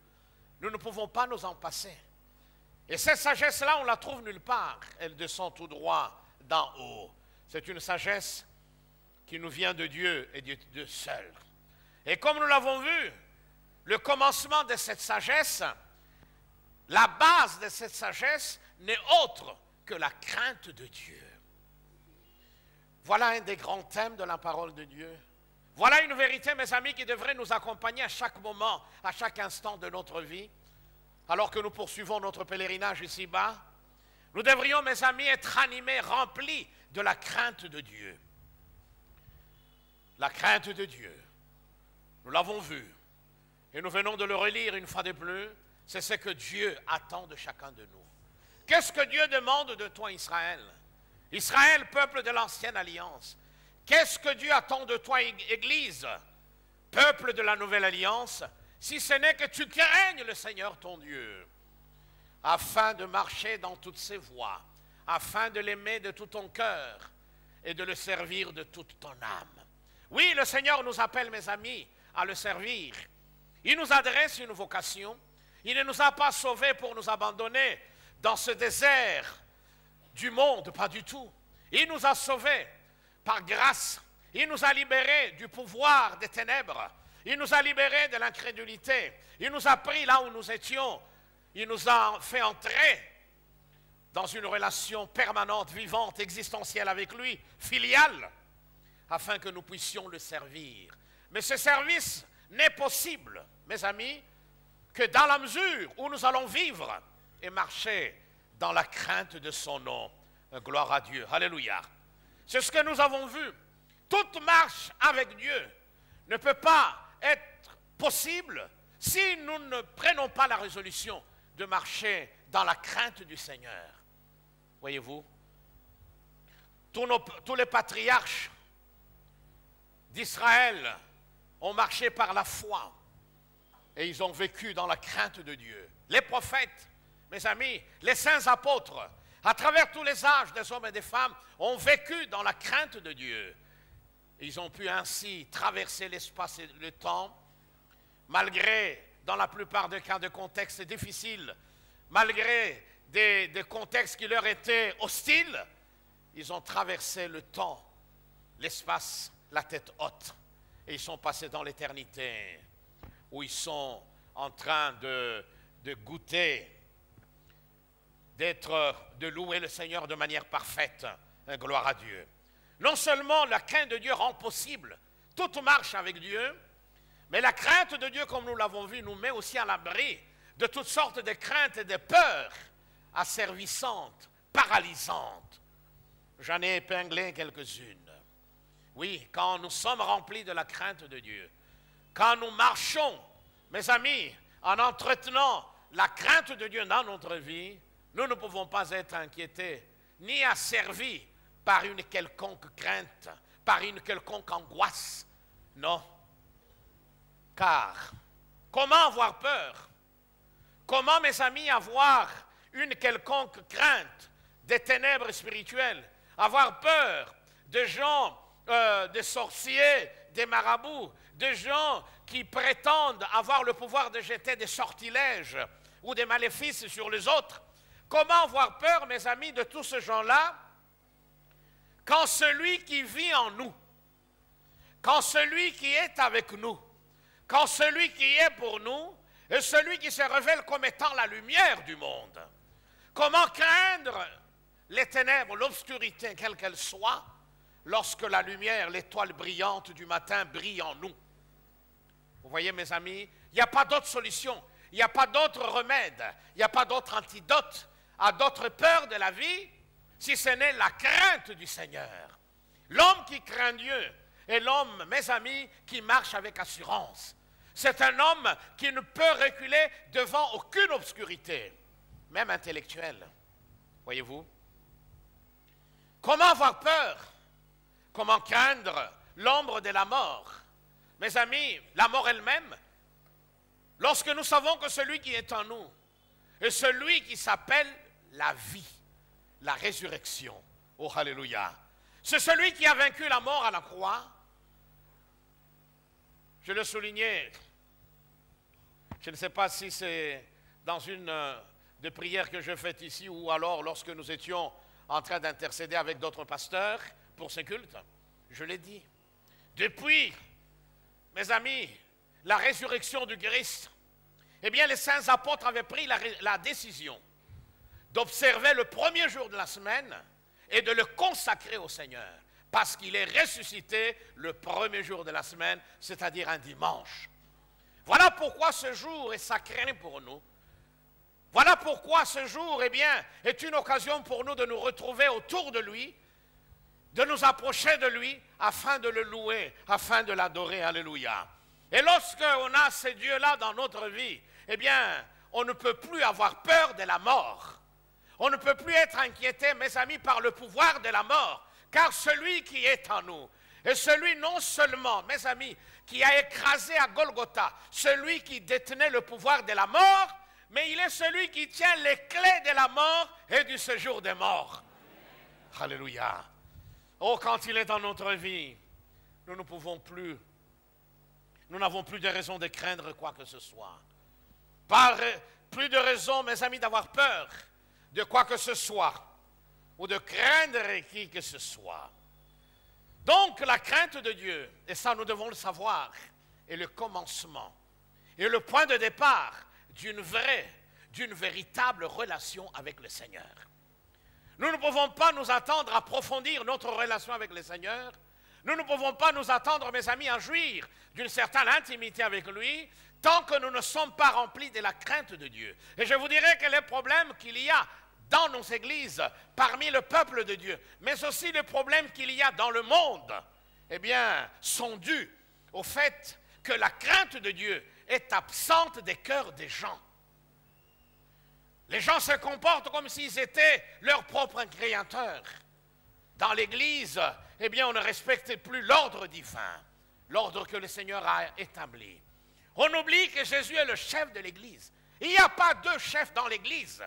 Nous ne pouvons pas nous en passer. Et cette sagesse-là, on la trouve nulle part. Elle descend tout droit d'en haut. C'est une sagesse qui nous vient de Dieu et de Dieu seul. Et comme nous l'avons vu, le commencement de cette sagesse, la base de cette sagesse n'est autre que la crainte de Dieu. Voilà un des grands thèmes de la parole de Dieu. Voilà une vérité, mes amis, qui devrait nous accompagner à chaque moment, à chaque instant de notre vie, alors que nous poursuivons notre pèlerinage ici-bas. Nous devrions, mes amis, être animés, remplis de la crainte de Dieu. La crainte de Dieu. Nous l'avons vu. Et nous venons de le relire une fois de plus. C'est ce que Dieu attend de chacun de nous. Qu'est-ce que Dieu demande de toi, Israël? Israël, peuple de l'ancienne alliance. Qu'est-ce que Dieu attend de toi, Église, peuple de la nouvelle alliance, si ce n'est que tu craignes le Seigneur ton Dieu, afin de marcher dans toutes ses voies, afin de l'aimer de tout ton cœur et de le servir de toute ton âme. Oui, le Seigneur nous appelle, mes amis, à le servir. Il nous adresse une vocation. Il ne nous a pas sauvés pour nous abandonner dans ce désert du monde, pas du tout. Il nous a sauvés par grâce. Il nous a libérés du pouvoir des ténèbres. Il nous a libérés de l'incrédulité. Il nous a pris là où nous étions. Il nous a fait entrer dans une relation permanente, vivante, existentielle avec lui, filiale, afin que nous puissions le servir. Mais ce service n'est possible, mes amis, que dans la mesure où nous allons vivre et marcher dans la crainte de son nom. Gloire à Dieu. Alléluia. C'est ce que nous avons vu. Toute marche avec Dieu ne peut pas être possible si nous ne prenons pas la résolution de marcher dans la crainte du Seigneur. Voyez-vous, tous les patriarches d'Israël ont marché par la foi et ils ont vécu dans la crainte de Dieu. Les prophètes, mes amis, les saints apôtres, à travers tous les âges des hommes et des femmes, ont vécu dans la crainte de Dieu. Ils ont pu ainsi traverser l'espace et le temps, malgré, dans la plupart des cas, de contextes difficiles, malgré des contextes qui leur étaient hostiles, ils ont traversé le temps, l'espace, la tête haute, et ils sont passés dans l'éternité, où ils sont en train de goûter, de louer le Seigneur de manière parfaite. Gloire à Dieu. Non seulement la crainte de Dieu rend possible toute marche avec Dieu, mais la crainte de Dieu, comme nous l'avons vu, nous met aussi à l'abri de toutes sortes de craintes et de peurs asservissantes, paralysantes. J'en ai épinglé quelques-unes. Oui, quand nous sommes remplis de la crainte de Dieu, quand nous marchons, mes amis, en entretenant la crainte de Dieu dans notre vie, nous ne pouvons pas être inquiétés ni asservis par une quelconque crainte, par une quelconque angoisse. Non. Car, comment avoir peur? Comment, mes amis, avoir une quelconque crainte des ténèbres spirituelles? Avoir peur de gens, des sorciers, des marabouts, de gens qui prétendent avoir le pouvoir de jeter des sortilèges ou des maléfices sur les autres? Comment avoir peur, mes amis, de tous ces gens-là, quand celui qui vit en nous, quand celui qui est avec nous, quand celui qui est pour nous, est celui qui se révèle comme étant la lumière du monde? Comment craindre les ténèbres, l'obscurité, quelle qu'elle soit, lorsque la lumière, l'étoile brillante du matin brille en nous? Vous voyez, mes amis, il n'y a pas d'autre solution, il n'y a pas d'autre remède, il n'y a pas d'autre antidote à d'autres peurs de la vie, si ce n'est la crainte du Seigneur. L'homme qui craint Dieu est l'homme, mes amis, qui marche avec assurance. C'est un homme qui ne peut reculer devant aucune obscurité, même intellectuelle. Voyez-vous? Comment avoir peur? Comment craindre l'ombre de la mort? Mes amis, la mort elle-même, lorsque nous savons que celui qui est en nous est celui qui s'appelle la vie, la résurrection. Oh, alléluia. C'est celui qui a vaincu la mort à la croix. Je le soulignais. Je ne sais pas si c'est dans une des prières que je fais ici ou alors lorsque nous étions en train d'intercéder avec d'autres pasteurs pour ce culte. Je l'ai dit. Depuis, mes amis, la résurrection du Christ, eh bien, les saints apôtres avaient pris la décision d'observer le premier jour de la semaine et de le consacrer au Seigneur, parce qu'il est ressuscité le premier jour de la semaine, c'est-à-dire un dimanche. Voilà pourquoi ce jour est sacré pour nous. Voilà pourquoi ce jour, eh bien, est une occasion pour nous de nous retrouver autour de lui, de nous approcher de lui, afin de le louer, afin de l'adorer. Alléluia. Et lorsqu'on a ces dieux-là dans notre vie, eh bien, on ne peut plus avoir peur de la mort. On ne peut plus être inquiété, mes amis, par le pouvoir de la mort, car celui qui est en nous est celui non seulement, mes amis, qui a écrasé à Golgotha, celui qui détenait le pouvoir de la mort, mais il est celui qui tient les clés de la mort et du séjour des morts. Alléluia. Oh, quand il est dans notre vie, nous ne pouvons plus, nous n'avons plus de raison de craindre quoi que ce soit. Plus de raison, mes amis, d'avoir peur de quoi que ce soit, ou de craindre qui que ce soit. Donc, la crainte de Dieu, et ça nous devons le savoir, est le commencement, et le point de départ d'une véritable relation avec le Seigneur. Nous ne pouvons pas nous attendre à approfondir notre relation avec le Seigneur. Nous ne pouvons pas nous attendre, mes amis, à jouir d'une certaine intimité avec lui, tant que nous ne sommes pas remplis de la crainte de Dieu. Et je vous dirais que les problèmes qu'il y a dans nos églises, parmi le peuple de Dieu, mais aussi les problèmes qu'il y a dans le monde, eh bien, sont dus au fait que la crainte de Dieu est absente des cœurs des gens. Les gens se comportent comme s'ils étaient leur propre créateur. Dans l'Église, eh bien, on ne respecte plus l'ordre divin, l'ordre que le Seigneur a établi. On oublie que Jésus est le chef de l'Église. Il n'y a pas deux chefs dans l'Église.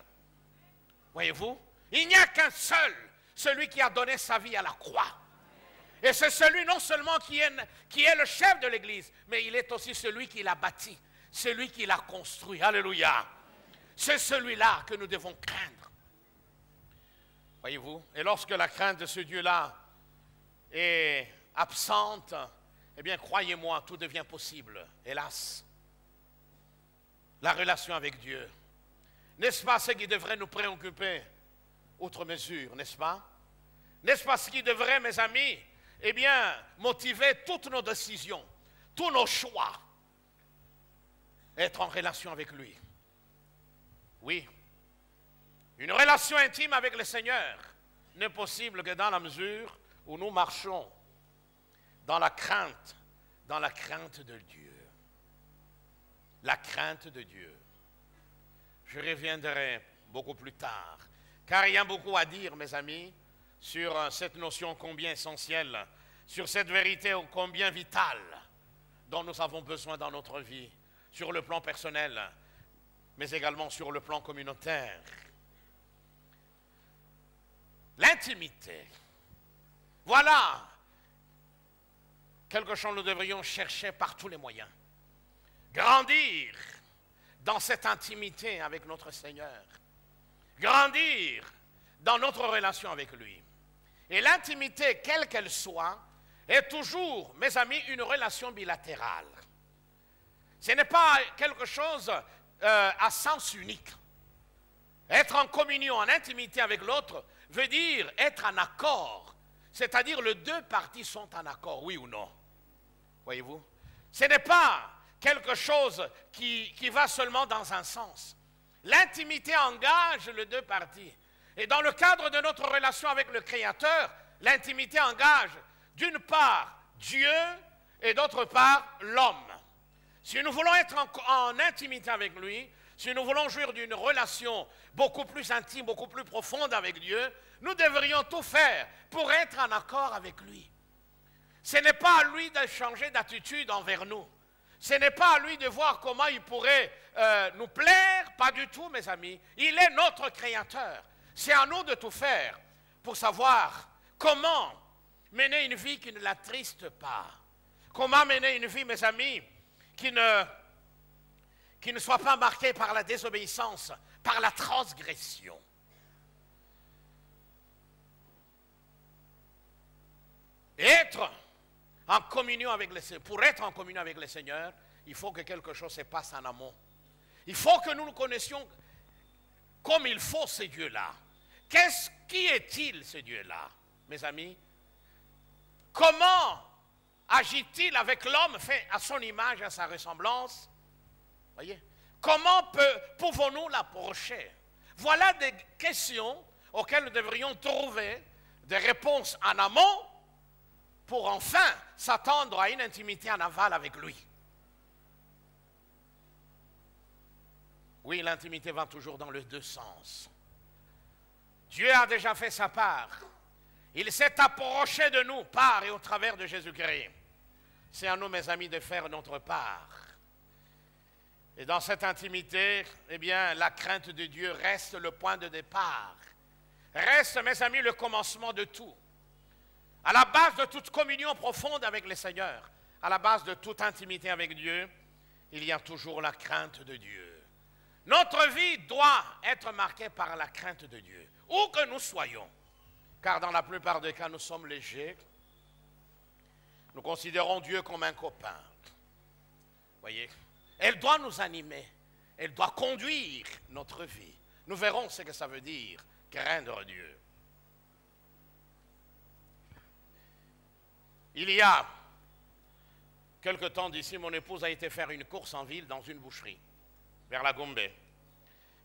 Voyez-vous? Il n'y a qu'un seul, celui qui a donné sa vie à la croix. Et c'est celui non seulement qui est le chef de l'Église, mais il est aussi celui qui l'a bâti, celui qui l'a construit. Alléluia. C'est celui-là que nous devons craindre. Voyez-vous? Et lorsque la crainte de ce Dieu-là est absente, eh bien, croyez-moi, tout devient possible, hélas. La relation avec Dieu. N'est-ce pas ce qui devrait nous préoccuper outre mesure, n'est-ce pas? N'est-ce pas ce qui devrait, mes amis, eh bien, motiver toutes nos décisions, tous nos choix, être en relation avec lui? Oui. Une relation intime avec le Seigneur n'est possible que dans la mesure où nous marchons dans la crainte de Dieu. La crainte de Dieu. Je reviendrai beaucoup plus tard, car il y a beaucoup à dire, mes amis, sur cette notion combien essentielle, sur cette vérité combien vitale dont nous avons besoin dans notre vie, sur le plan personnel, mais également sur le plan communautaire. L'intimité. Voilà quelque chose que nous devrions chercher par tous les moyens. Grandir dans cette intimité avec notre Seigneur. Grandir dans notre relation avec lui. Et l'intimité, quelle qu'elle soit, est toujours, mes amis, une relation bilatérale. Ce n'est pas quelque chose à sens unique. Être en communion, en intimité avec l'autre, veut dire être en accord. C'est-à-dire les deux parties sont en accord, oui ou non. Voyez-vous? Ce n'est pas quelque chose qui va seulement dans un sens. L'intimité engage les deux parties. Et dans le cadre de notre relation avec le Créateur, l'intimité engage d'une part Dieu et d'autre part l'homme. Si nous voulons être en intimité avec lui, si nous voulons jouir d'une relation beaucoup plus intime, beaucoup plus profonde avec Dieu, nous devrions tout faire pour être en accord avec lui. Ce n'est pas à lui de changer d'attitude envers nous. Ce n'est pas à lui de voir comment il pourrait nous plaire, pas du tout, mes amis. Il est notre Créateur. C'est à nous de tout faire pour savoir comment mener une vie qui ne l'attriste pas. Comment mener une vie, mes amis, qui ne soit pas marquée par la désobéissance, par la transgression. Être en communion avec le Seigneur. Pour être en communion avec le Seigneur, il faut que quelque chose se passe en amont. Il faut que nous nous connaissions comme il faut ce Dieu-là. Qui est-il ce Dieu-là, mes amis? Comment agit-il avec l'homme fait à son image et à sa ressemblance? Voyez? Comment pouvons-nous l'approcher? Voilà des questions auxquelles nous devrions trouver des réponses en amont pour enfin s'attendre à une intimité en aval avec lui. Oui, l'intimité va toujours dans les deux sens. Dieu a déjà fait sa part. Il s'est approché de nous par et au travers de Jésus-Christ. C'est à nous, mes amis, de faire notre part. Et dans cette intimité, eh bien, la crainte de Dieu reste le point de départ. Reste, mes amis, le commencement de tout. À la base de toute communion profonde avec le Seigneur, à la base de toute intimité avec Dieu, il y a toujours la crainte de Dieu. Notre vie doit être marquée par la crainte de Dieu, où que nous soyons. Car dans la plupart des cas, nous sommes légers. Nous considérons Dieu comme un copain. Voyez? Elle doit nous animer. Elle doit conduire notre vie. Nous verrons ce que ça veut dire, craindre Dieu. Il y a quelque temps d'ici, mon épouse a été faire une course en ville dans une boucherie, vers la Gombe.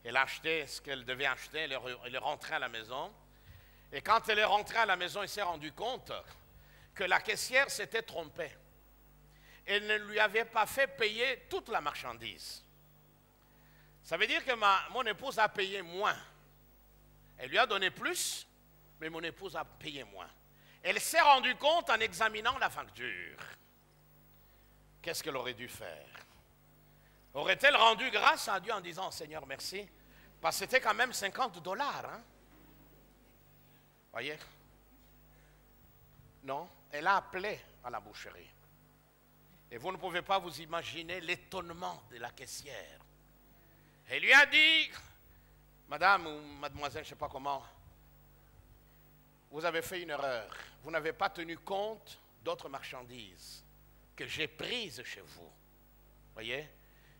Elle a acheté ce qu'elle devait acheter, elle est rentrée à la maison. Et quand elle est rentrée à la maison, elle s'est rendue compte que la caissière s'était trompée. et ne lui avait pas fait payer toute la marchandise. Ça veut dire que mon épouse a payé moins. Elle lui a donné plus, mais mon épouse a payé moins. Elle s'est rendue compte en examinant la facture. Qu'est-ce qu'elle aurait dû faire? Aurait-elle rendu grâce à Dieu en disant, Seigneur, merci? Parce que c'était quand même 50 $. Hein? Voyez? Non, elle a appelé à la boucherie. Et vous ne pouvez pas vous imaginer l'étonnement de la caissière. Elle lui a dit, madame ou mademoiselle, je ne sais pas comment, vous avez fait une erreur. Vous n'avez pas tenu compte d'autres marchandises que j'ai prises chez vous. Voyez?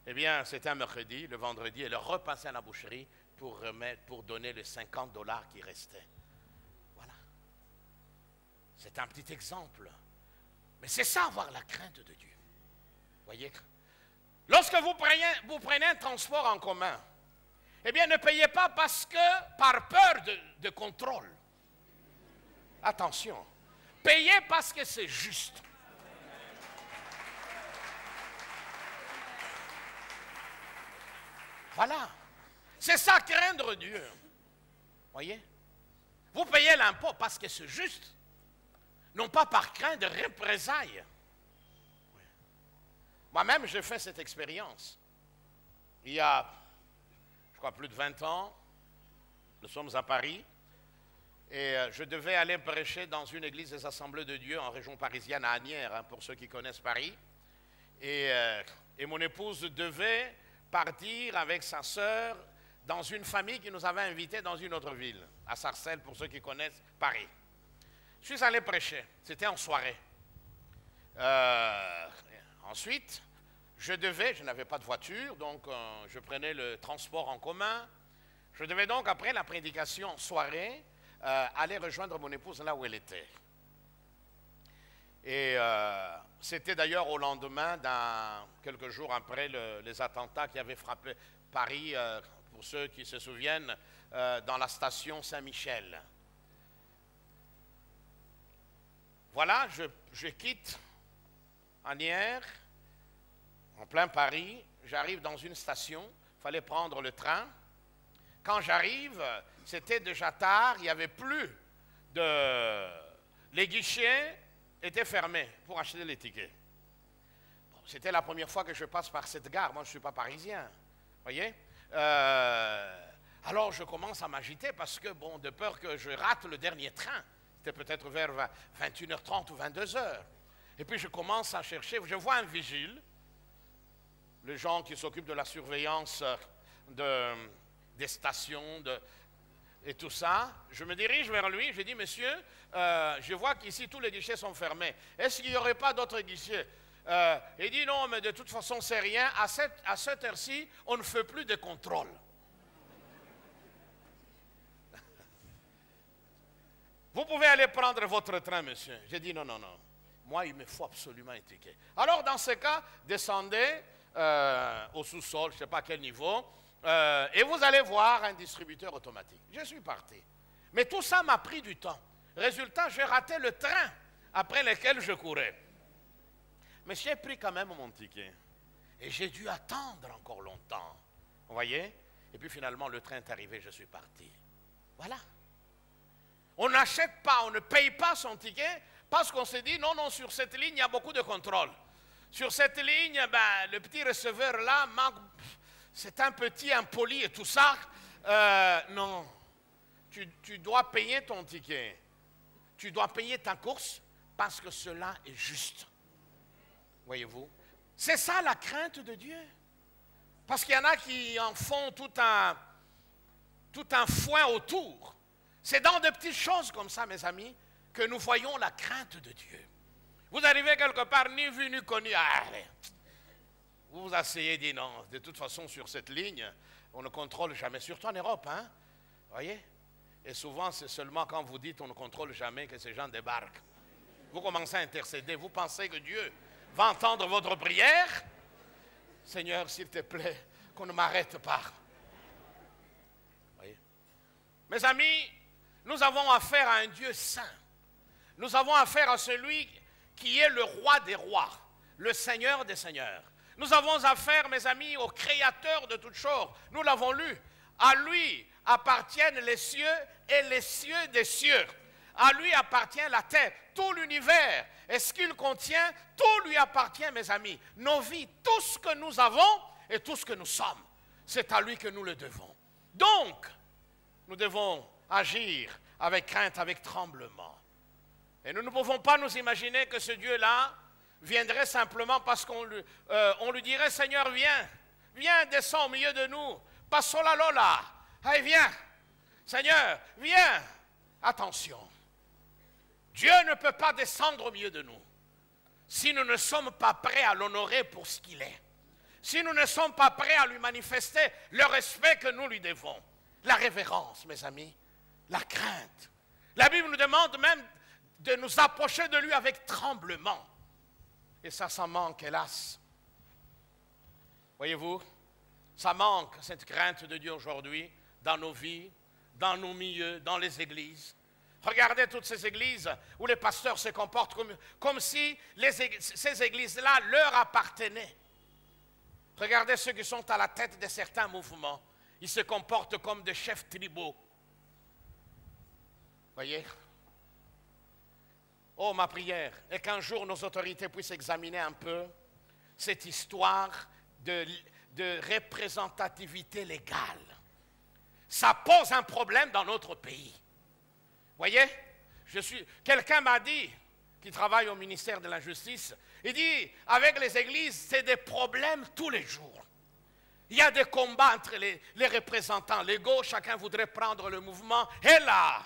Eh bien, c'était un mercredi. Le vendredi, elle est repassée à la boucherie pour donner les 50 $ qui restaient. Voilà. C'est un petit exemple. Mais c'est ça, avoir la crainte de Dieu. Voyez? Lorsque vous prenez un transport en commun, eh bien, ne payez pas par peur de contrôle. Attention. Payez parce que c'est juste. Voilà. C'est ça, craindre Dieu. Voyez? Vous payez l'impôt parce que c'est juste. Non pas par crainte de représailles. Moi-même, j'ai fait cette expérience. Il y a, je crois, plus de 20 ans, nous sommes à Paris, et je devais aller prêcher dans une église des Assemblées de Dieu en région parisienne, à Asnières, hein, pour ceux qui connaissent Paris. Et mon épouse devait partir avec sa sœur dans une famille qui nous avait invités dans une autre ville, à Sarcelles, pour ceux qui connaissent Paris. Je suis allé prêcher, c'était en soirée. Ensuite, je n'avais pas de voiture, donc je prenais le transport en commun. Je devais donc, après la prédication en soirée, aller rejoindre mon épouse là où elle était. Et c'était d'ailleurs au lendemain, quelques jours après les attentats qui avaient frappé Paris, pour ceux qui se souviennent, dans la station Saint-Michel. Voilà, je quitte Asnières, en plein Paris, j'arrive dans une station, il fallait prendre le train. Quand j'arrive, c'était déjà tard, il n'y avait plus les guichets étaient fermés pour acheter les tickets. Bon, c'était la première fois que je passe par cette gare, moi je ne suis pas parisien, voyez. Alors je commence à m'agiter parce que, bon, de peur que je rate le dernier train, c'était peut-être vers 21h30 ou 22h. Et puis je commence à chercher, je vois un vigile, les gens qui s'occupent de la surveillance des stations et tout ça. Je me dirige vers lui, je dis, monsieur, je vois qu'ici tous les guichets sont fermés. Est-ce qu'il n'y aurait pas d'autres guichets? Il dit, non, mais de toute façon, c'est rien. À cette heure-ci, on ne fait plus de contrôle. Vous pouvez aller prendre votre train, monsieur. J'ai dit, non, non, non. Moi, il me faut absolument un ticket. Alors, dans ce cas, descendez au sous-sol, je ne sais pas à quel niveau, et vous allez voir un distributeur automatique. Je suis parti. Mais tout ça m'a pris du temps. Résultat, j'ai raté le train après lequel je courais. Mais j'ai pris quand même mon ticket. Et j'ai dû attendre encore longtemps. Vous voyez? Et puis finalement, le train est arrivé, je suis parti. Voilà. On n'achète pas, on ne paye pas son ticket parce qu'on s'est dit, non, non, sur cette ligne, il y a beaucoup de contrôle. Sur cette ligne, ben, le petit receveur là, c'est un petit impoli et tout ça. Non, tu dois payer ton ticket. Tu dois payer ta course parce que cela est juste. Voyez-vous? C'est ça la crainte de Dieu. Parce qu'il y en a qui en font tout un foin autour. C'est dans de petites choses comme ça, mes amis, que nous voyons la crainte de Dieu. Vous arrivez quelque part, ni vu ni connu. Allez. Vous vous asseyez et dites non, de toute façon, sur cette ligne, on ne contrôle jamais, surtout en Europe. Hein? Voyez? Et souvent, c'est seulement quand vous dites on ne contrôle jamais que ces gens débarquent. Vous commencez à intercéder, vous pensez que Dieu va entendre votre prière? Seigneur, s'il te plaît, qu'on ne m'arrête pas. Voyez? Mes amis, nous avons affaire à un Dieu saint. Nous avons affaire à celui qui est le roi des rois, le Seigneur des Seigneurs. Nous avons affaire, mes amis, au Créateur de toutes choses. Nous l'avons lu. À lui appartiennent les cieux et les cieux des cieux. À lui appartient la terre, tout l'univers. Et ce qu'il contient, tout lui appartient, mes amis. Nos vies, tout ce que nous avons et tout ce que nous sommes, c'est à lui que nous le devons. Donc, nous devons agir avec crainte, avec tremblement. Et nous ne pouvons pas nous imaginer que ce Dieu-là viendrait simplement parce qu'on lui dirait, Seigneur, viens, descends au milieu de nous. Passola Lola, allez, viens. Seigneur, viens. Attention. Dieu ne peut pas descendre au milieu de nous si nous ne sommes pas prêts à l'honorer pour ce qu'il est. Si nous ne sommes pas prêts à lui manifester le respect que nous lui devons. La révérence, mes amis. La crainte. La Bible nous demande même de nous approcher de lui avec tremblement. Et ça manque, hélas. Voyez-vous, ça manque, cette crainte de Dieu aujourd'hui, dans nos vies, dans nos milieux, dans les églises. Regardez toutes ces églises où les pasteurs se comportent comme si ces églises-là leur appartenaient. Regardez ceux qui sont à la tête de certains mouvements. Ils se comportent comme des chefs tribaux. Voyez? Oh, ma prière est qu'un jour nos autorités puissent examiner un peu cette histoire de représentativité légale. Ça pose un problème dans notre pays. Voyez, quelqu'un m'a dit, qui travaille au ministère de la Justice, il dit, avec les églises, c'est des problèmes tous les jours. Il y a des combats entre les représentants légaux, chacun voudrait prendre le mouvement, et là,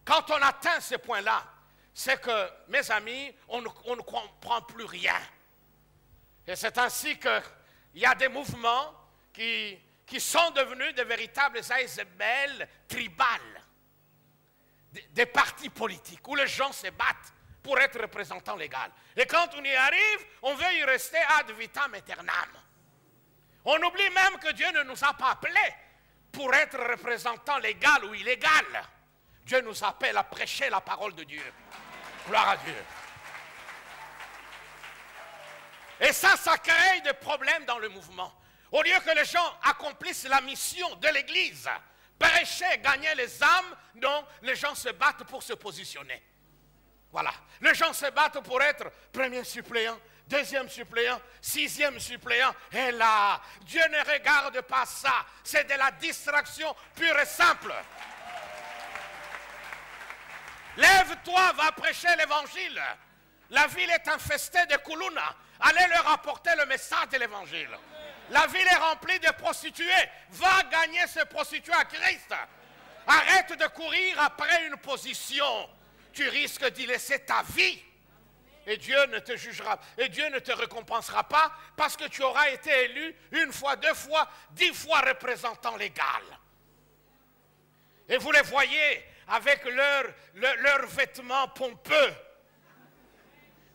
quand on atteint ce point-là, c'est que, mes amis, on ne comprend plus rien. Et c'est ainsi qu'il y a des mouvements qui sont devenus de véritables Aizebel tribales, des partis politiques où les gens se battent pour être représentants légaux. Et quand on y arrive, on veut y rester ad vitam aeternam. On oublie même que Dieu ne nous a pas appelés pour être représentants légal ou illégal. Dieu nous appelle à prêcher la parole de Dieu. Gloire à Dieu. Et ça crée des problèmes dans le mouvement. Au lieu que les gens accomplissent la mission de l'Église, prêcher, gagner les âmes, non, les gens se battent pour se positionner. Voilà. Les gens se battent pour être premier suppléant, deuxième suppléant, sixième suppléant. Et là, Dieu ne regarde pas ça. C'est de la distraction pure et simple. Lève-toi, va prêcher l'évangile. La ville est infestée de Kuluna. Allez leur apporter le message de l'évangile. La ville est remplie de prostituées. Va gagner ces prostituées à Christ. Arrête de courir après une position. Tu risques d'y laisser ta vie. Et Dieu ne te jugera, et Dieu ne te récompensera pas parce que tu auras été élu une fois, 2 fois, 10 fois représentant légal. Et vous les voyez avec leurs vêtements pompeux,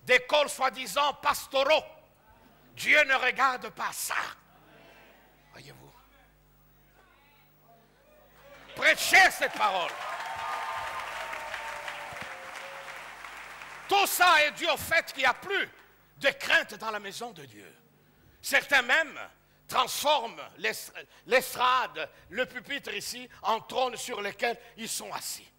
des cols soi-disant pastoraux. Dieu ne regarde pas ça. Voyez-vous. Prêchez cette parole. Tout ça est dû au fait qu'il n'y a plus de crainte dans la maison de Dieu. Certains même transforment l'estrade, le pupitre ici, en trône sur lequel ils sont assis.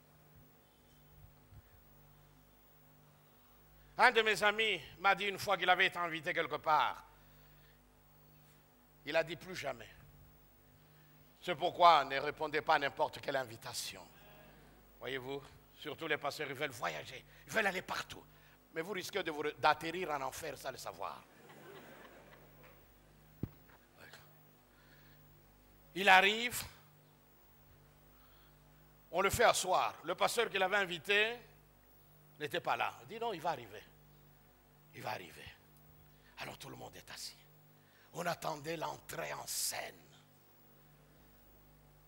Un de mes amis m'a dit une fois qu'il avait été invité quelque part. Il a dit plus jamais. C'est pourquoi ne répondez pas à n'importe quelle invitation. Voyez-vous, surtout les pasteurs, ils veulent voyager, ils veulent aller partout. Mais vous risquez d'atterrir en enfer sans le savoir. Il arrive, on le fait asseoir. Le pasteur qui l'avait invité n'était pas là. Il dit non, il va arriver. Il va arriver. Alors tout le monde est assis. On attendait l'entrée en scène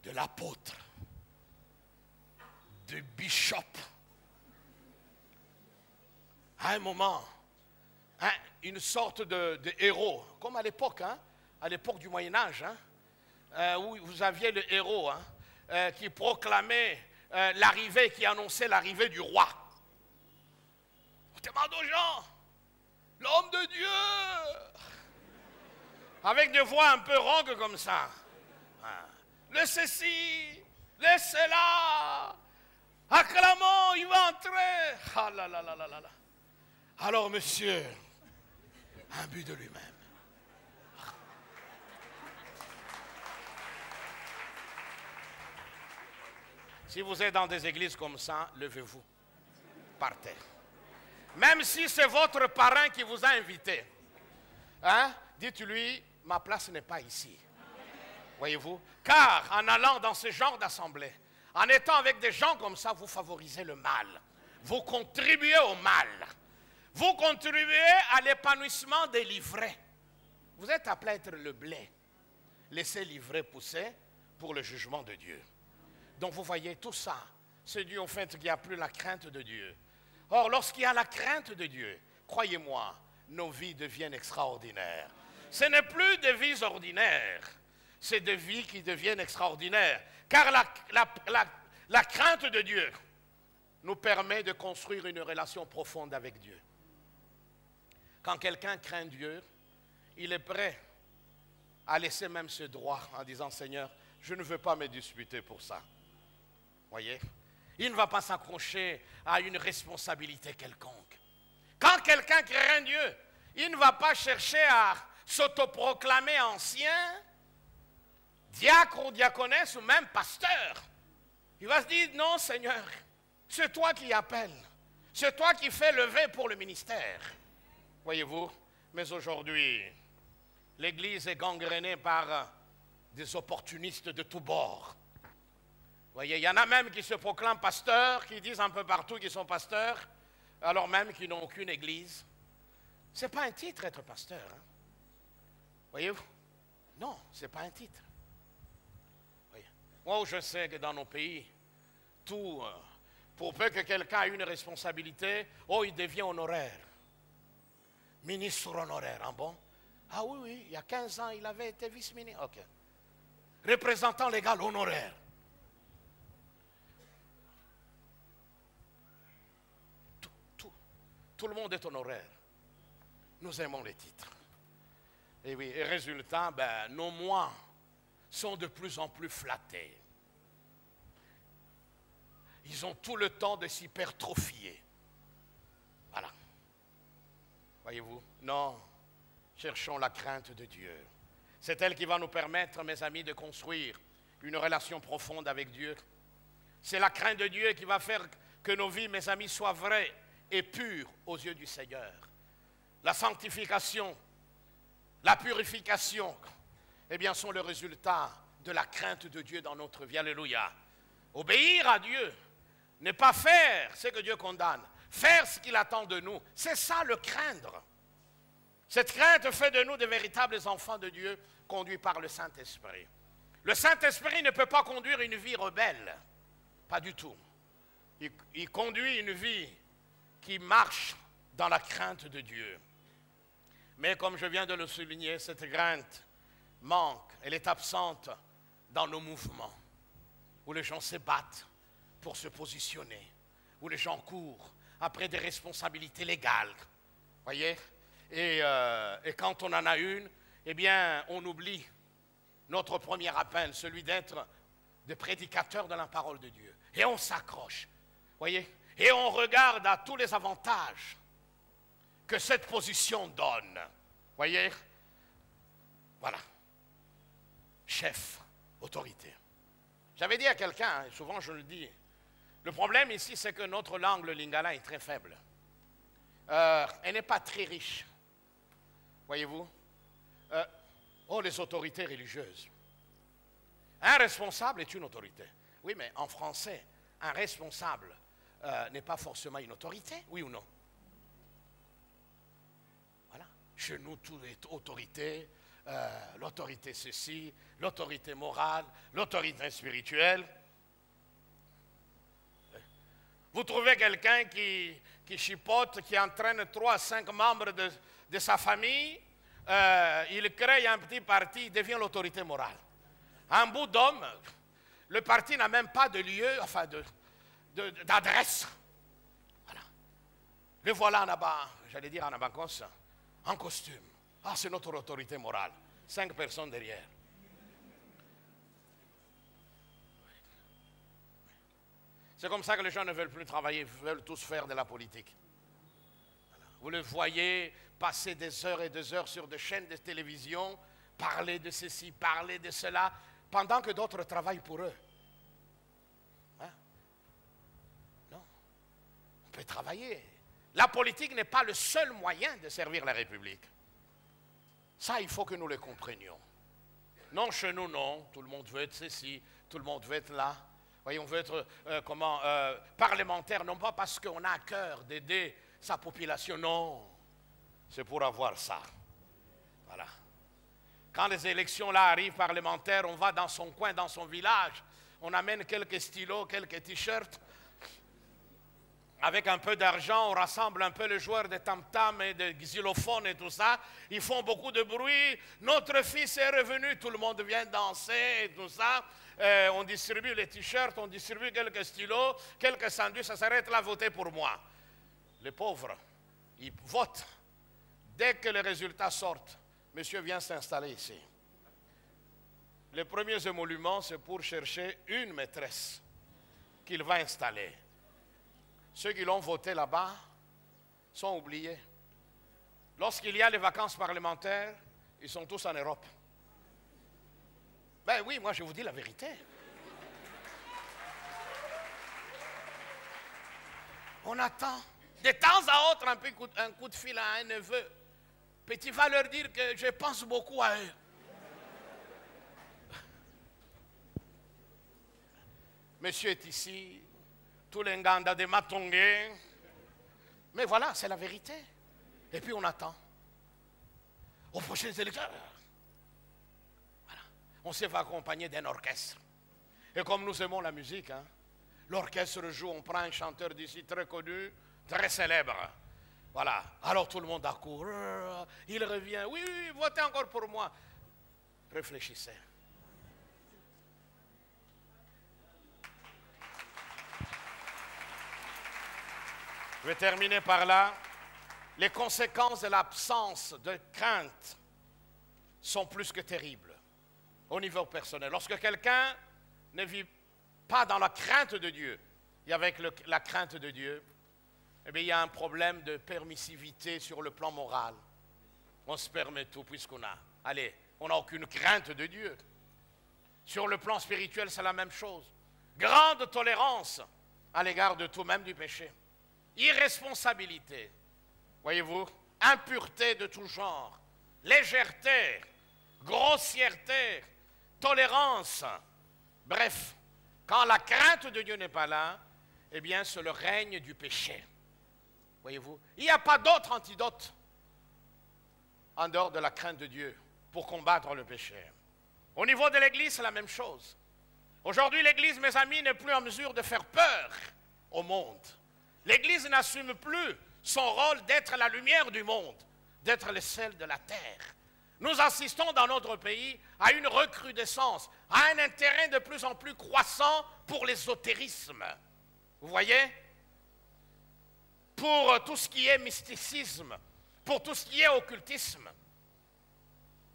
de l'apôtre, du bishop. À un moment, une sorte de héros, comme à l'époque, à l'époque du Moyen-Âge, où vous aviez le héros qui proclamait l'arrivée, qui annonçait l'arrivée du roi. On demande aux gens, avec des voix un peu ronques comme ça. Ah. Le ceci, le cela, acclamons, il va entrer. Ah là là là là là là. Alors monsieur, imbu de lui-même. Si vous êtes dans des églises comme ça, levez-vous, par terre. Même si c'est votre parrain qui vous a invité, hein, dites-lui, ma place n'est pas ici. Voyez-vous? Car en allant dans ce genre d'assemblée, en étant avec des gens comme ça, vous favorisez le mal. Vous contribuez au mal. Vous contribuez à l'épanouissement des livrets. Vous êtes appelé à être le blé. Laissez livrer pousser pour le jugement de Dieu. Donc vous voyez, tout ça, c'est dû au fait qu'il n'y a plus la crainte de Dieu. Or, lorsqu'il y a la crainte de Dieu, croyez-moi, nos vies deviennent extraordinaires. Ce n'est plus des vies ordinaires, c'est des vies qui deviennent extraordinaires. Car la crainte de Dieu nous permet de construire une relation profonde avec Dieu. Quand quelqu'un craint Dieu, il est prêt à laisser même ce droit en disant, Seigneur, je ne veux pas me disputer pour ça. Voyez, il ne va pas s'accrocher à une responsabilité quelconque. Quand quelqu'un craint Dieu, il ne va pas chercher à s'autoproclamer ancien, diacre ou diaconesse ou même pasteur. Il va se dire, non Seigneur, c'est toi qui appelles, c'est toi qui fais lever pour le ministère. Voyez-vous, mais aujourd'hui, l'Église est gangrénée par des opportunistes de tous bords. Vous voyez, il y en a même qui se proclament pasteurs, qui disent un peu partout qu'ils sont pasteurs, alors même qu'ils n'ont aucune église. Ce n'est pas un titre être pasteur. Hein? Voyez-vous? Non, ce n'est pas un titre. Voyez. Moi, je sais que dans nos pays, tout, pour peu que quelqu'un ait une responsabilité, oh, il devient honoraire. Ministre honoraire, hein, bon? Ah oui, oui, il y a 15 ans, il avait été vice-ministre. Ok. Représentant légal honoraire. Tout le monde est honoraire. Nous aimons les titres. Et oui, et résultat, nos moi sont de plus en plus flattés. Ils ont tout le temps de s'hypertrophier. Voilà. Voyez-vous? Non, cherchons la crainte de Dieu. C'est elle qui va nous permettre, mes amis, de construire une relation profonde avec Dieu. C'est la crainte de Dieu qui va faire que nos vies, mes amis, soient vraies et pures aux yeux du Seigneur. La sanctification, la purification, eh bien, sont le résultat de la crainte de Dieu dans notre vie. Alléluia. Obéir à Dieu, ne pas faire ce que Dieu condamne, faire ce qu'il attend de nous, c'est ça le craindre. Cette crainte fait de nous de véritables enfants de Dieu conduits par le Saint-Esprit. Le Saint-Esprit ne peut pas conduire une vie rebelle, pas du tout. Il conduit une vie qui marche dans la crainte de Dieu. Mais comme je viens de le souligner, cette crainte manque, elle est absente dans nos mouvements, où les gens se battent pour se positionner, où les gens courent après des responsabilités légales. Voyez? Et quand on en a une, eh bien, on oublie notre premier appel, celui d'être des prédicateurs de la parole de Dieu. Et on s'accroche. Voyez? Et on regarde à tous les avantages que cette position donne. Voyez? Voilà. Chef, autorité. J'avais dit à quelqu'un, et souvent je le dis, le problème ici, c'est que notre langue, le lingala, est très faible. Elle n'est pas très riche. Voyez-vous? Les autorités religieuses. Un responsable est une autorité. Oui, mais en français, un responsable n'est pas forcément une autorité, oui ou non? Voilà. Chez nous, tout est autorité. L'autorité ceci, l'autorité morale, l'autorité spirituelle. Vous trouvez quelqu'un qui chipote, qui entraîne 3 à 5 membres de sa famille, il crée un petit parti, il devient l'autorité morale. Un bout d'homme, le parti n'a même pas de lieu, enfin d'adresse. Voilà. Le voilà en Abakos, en costume. Ah, c'est notre autorité morale. 5 personnes derrière. C'est comme ça que les gens ne veulent plus travailler, ils veulent tous faire de la politique. Vous le voyez passer des heures et des heures sur des chaînes de télévision, parler de ceci, parler de cela, pendant que d'autres travaillent pour eux. Hein? Non. On peut travailler. La politique n'est pas le seul moyen de servir la République. Ça, il faut que nous le comprenions. Non, chez nous, non. Tout le monde veut être ceci, tout le monde veut être là. Voyez, on veut être parlementaire, non pas parce qu'on a à cœur d'aider sa population, non. C'est pour avoir ça. Voilà. Quand les élections là arrivent parlementaires, on va dans son coin, dans son village, on amène quelques stylos, quelques t-shirts. Avec un peu d'argent, on rassemble un peu les joueurs de tam-tam et de xylophones et tout ça. Ils font beaucoup de bruit. Notre fils est revenu, tout le monde vient danser et tout ça. On distribue les t-shirts, on distribue quelques stylos, quelques sandwichs, ça s'arrête là, votez pour moi. Les pauvres, ils votent. Dès que les résultats sortent, monsieur vient s'installer ici. Les premiers émoluments, c'est pour chercher une maîtresse qu'il va installer. Ceux qui l'ont voté là-bas sont oubliés. Lorsqu'il y a les vacances parlementaires, ils sont tous en Europe. Ben oui, moi je vous dis la vérité. On attend de temps à autre un coup de fil à un neveu. Petit va leur dire que je pense beaucoup à eux. Monsieur est ici, tout l'Enganda de Matongé. Mais voilà, c'est la vérité. Et puis on attend. Aux prochaines élections. Voilà. On se fait accompagner d'un orchestre. Et comme nous aimons la musique, hein, l'orchestre joue, on prend un chanteur d'ici très connu, très célèbre. Voilà. Alors tout le monde accourt. Il revient. Oui, oui, votez encore pour moi. Réfléchissez. Je vais terminer par là. Les conséquences de l'absence de crainte sont plus que terribles au niveau personnel. Lorsque quelqu'un ne vit pas dans la crainte de Dieu, et avec la crainte de Dieu, eh bien, il y a un problème de permissivité sur le plan moral. On se permet tout puisqu'on a. Allez, on n'a aucune crainte de Dieu. Sur le plan spirituel, c'est la même chose. Grande tolérance à l'égard de tout, même du péché. Irresponsabilité, voyez-vous, impureté de tout genre, légèreté, grossièreté, tolérance. Bref, quand la crainte de Dieu n'est pas là, eh bien, c'est le règne du péché. Voyez-vous, il n'y a pas d'autre antidote en dehors de la crainte de Dieu pour combattre le péché. Au niveau de l'Église, c'est la même chose. Aujourd'hui, l'Église, mes amis, n'est plus en mesure de faire peur au monde. L'Église n'assume plus son rôle d'être la lumière du monde, d'être le sel de la terre. Nous assistons dans notre pays à une recrudescence, à un intérêt de plus en plus croissant pour l'ésotérisme. Vous voyez? Pour tout ce qui est mysticisme, pour tout ce qui est occultisme.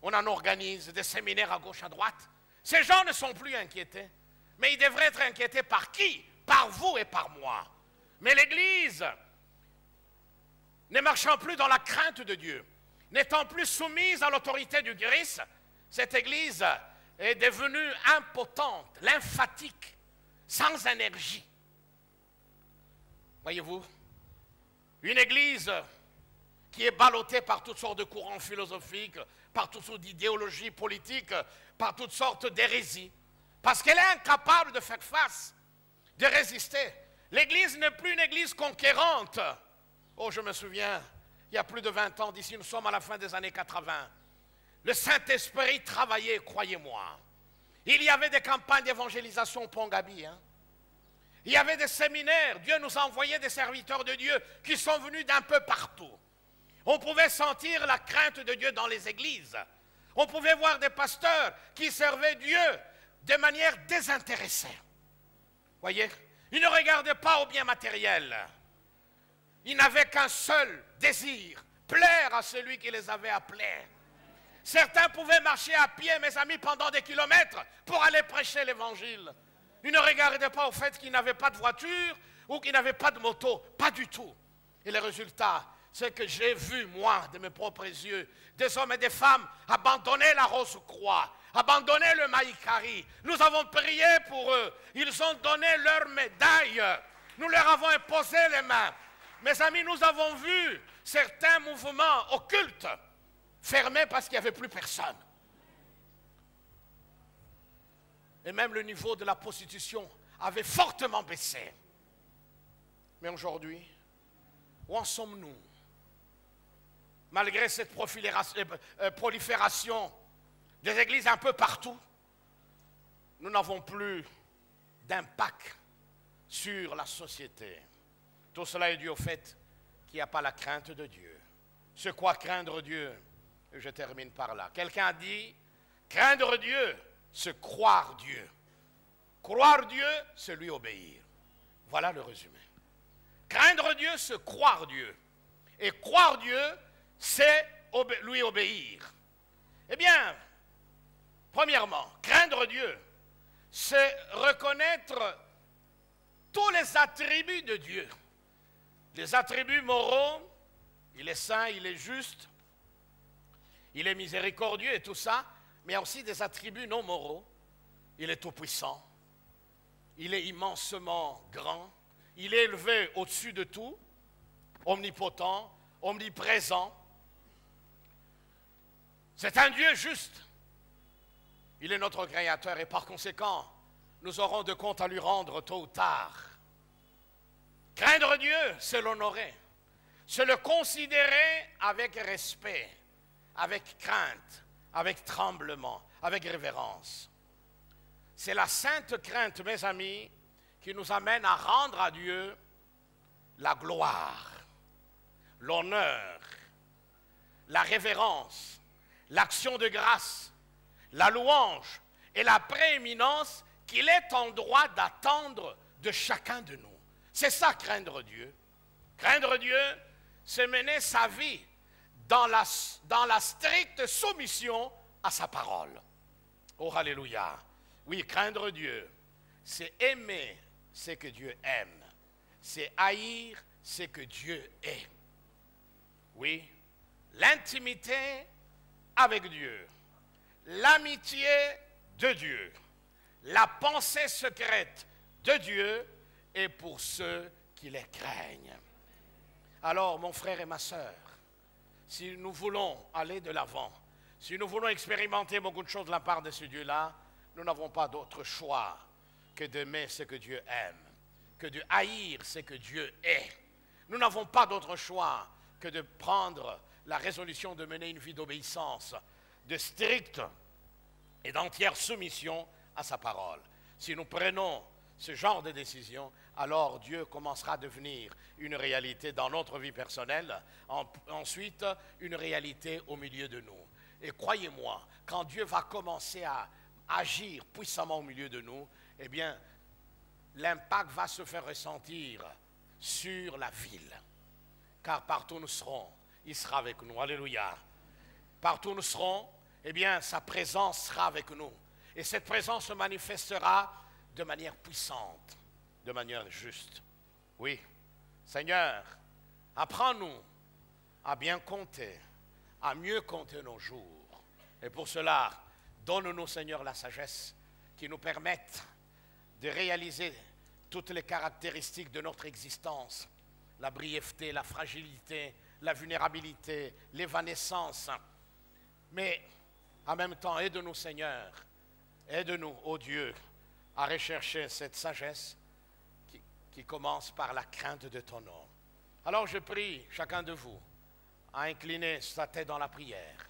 On en organise des séminaires à gauche, à droite. Ces gens ne sont plus inquiétés. Mais ils devraient être inquiétés par qui? Par vous et par moi. Mais l'Église, ne marchant plus dans la crainte de Dieu, n'étant plus soumise à l'autorité du Christ, cette Église est devenue impotente, lymphatique, sans énergie. Voyez-vous, une Église qui est ballottée par toutes sortes de courants philosophiques, par toutes sortes d'idéologies politiques, par toutes sortes d'hérésies, parce qu'elle est incapable de faire face, de résister. L'Église n'est plus une Église conquérante. Oh, je me souviens, il y a plus de 20 ans, d'ici nous sommes à la fin des années 80. Le Saint-Esprit travaillait, croyez-moi. Il y avait des campagnes d'évangélisation au Pont-Gabi. Hein. Il y avait des séminaires. Dieu nous a envoyé des serviteurs de Dieu qui sont venus d'un peu partout. On pouvait sentir la crainte de Dieu dans les églises. On pouvait voir des pasteurs qui servaient Dieu de manière désintéressée. Voyez, ils ne regardaient pas au bien matériel. Ils n'avaient qu'un seul désir, plaire à celui qui les avait appelés. Certains pouvaient marcher à pied, mes amis, pendant des kilomètres pour aller prêcher l'évangile. Ils ne regardaient pas au fait qu'ils n'avaient pas de voiture ou qu'ils n'avaient pas de moto. Pas du tout. Et le résultat, c'est que j'ai vu, moi, de mes propres yeux, des hommes et des femmes abandonner la Rose-Croix, abandonner le Maïkari. Nous avons prié pour eux. Ils ont donné leur médaille. Nous leur avons imposé les mains. Mes amis, nous avons vu certains mouvements occultes fermés parce qu'il n'y avait plus personne. Et même le niveau de la prostitution avait fortement baissé. Mais aujourd'hui, où en sommes-nous? Malgré cette prolifération des églises un peu partout, nous n'avons plus d'impact sur la société. Tout cela est dû au fait qu'il n'y a pas la crainte de Dieu. C'est quoi craindre Dieu? Et je termine par là. Quelqu'un a dit, craindre Dieu, c'est croire Dieu. Croire Dieu, c'est lui obéir. Voilà le résumé. Craindre Dieu, c'est croire Dieu. Et croire Dieu, c'est lui obéir. Eh bien, premièrement, craindre Dieu, c'est reconnaître tous les attributs de Dieu. Les attributs moraux, il est saint, il est juste, il est miséricordieux et tout ça, mais il y a aussi des attributs non moraux. Il est tout-puissant, il est immensement grand, il est élevé au-dessus de tout, omnipotent, omniprésent. C'est un Dieu juste. Il est notre Créateur et par conséquent, nous aurons de comptes à lui rendre tôt ou tard. Craindre Dieu, c'est l'honorer, c'est le considérer avec respect, avec crainte, avec tremblement, avec révérence. C'est la sainte crainte, mes amis, qui nous amène à rendre à Dieu la gloire, l'honneur, la révérence, l'action de grâce, la louange et la prééminence qu'il est en droit d'attendre de chacun de nous. C'est ça, craindre Dieu. Craindre Dieu, c'est mener sa vie dans la stricte soumission à sa parole. Oh, alléluia. Oui, craindre Dieu, c'est aimer ce que Dieu aime. C'est haïr ce que Dieu est. Oui, l'intimité avec Dieu, l'amitié de Dieu, la pensée secrète de Dieu est pour ceux qui les craignent. Alors, mon frère et ma sœur, si nous voulons aller de l'avant, si nous voulons expérimenter beaucoup de choses de la part de ce Dieu-là, nous n'avons pas d'autre choix que d'aimer ce que Dieu aime, que de haïr ce que Dieu est. Nous n'avons pas d'autre choix que de prendre la résolution de mener une vie d'obéissance, de stricte et d'entière soumission à sa parole. Si nous prenons ce genre de décision, alors Dieu commencera à devenir une réalité dans notre vie personnelle, ensuite une réalité au milieu de nous. Et croyez-moi, quand Dieu va commencer à agir puissamment au milieu de nous, eh bien, l'impact va se faire ressentir sur la ville. Car partout où nous serons, il sera avec nous. Alléluia. Partout où nous serons, eh bien, sa présence sera avec nous. Et cette présence se manifestera de manière puissante, de manière juste. Oui, Seigneur, apprends-nous à bien compter, à mieux compter nos jours. Et pour cela, donne-nous, Seigneur, la sagesse qui nous permette de réaliser toutes les caractéristiques de notre existence, la brièveté, la fragilité, la vulnérabilité, l'évanescence. Mais en même temps, aide-nous, Seigneur, aide-nous, ô Dieu, à rechercher cette sagesse qui commence par la crainte de ton nom. Alors je prie chacun de vous à incliner sa tête dans la prière.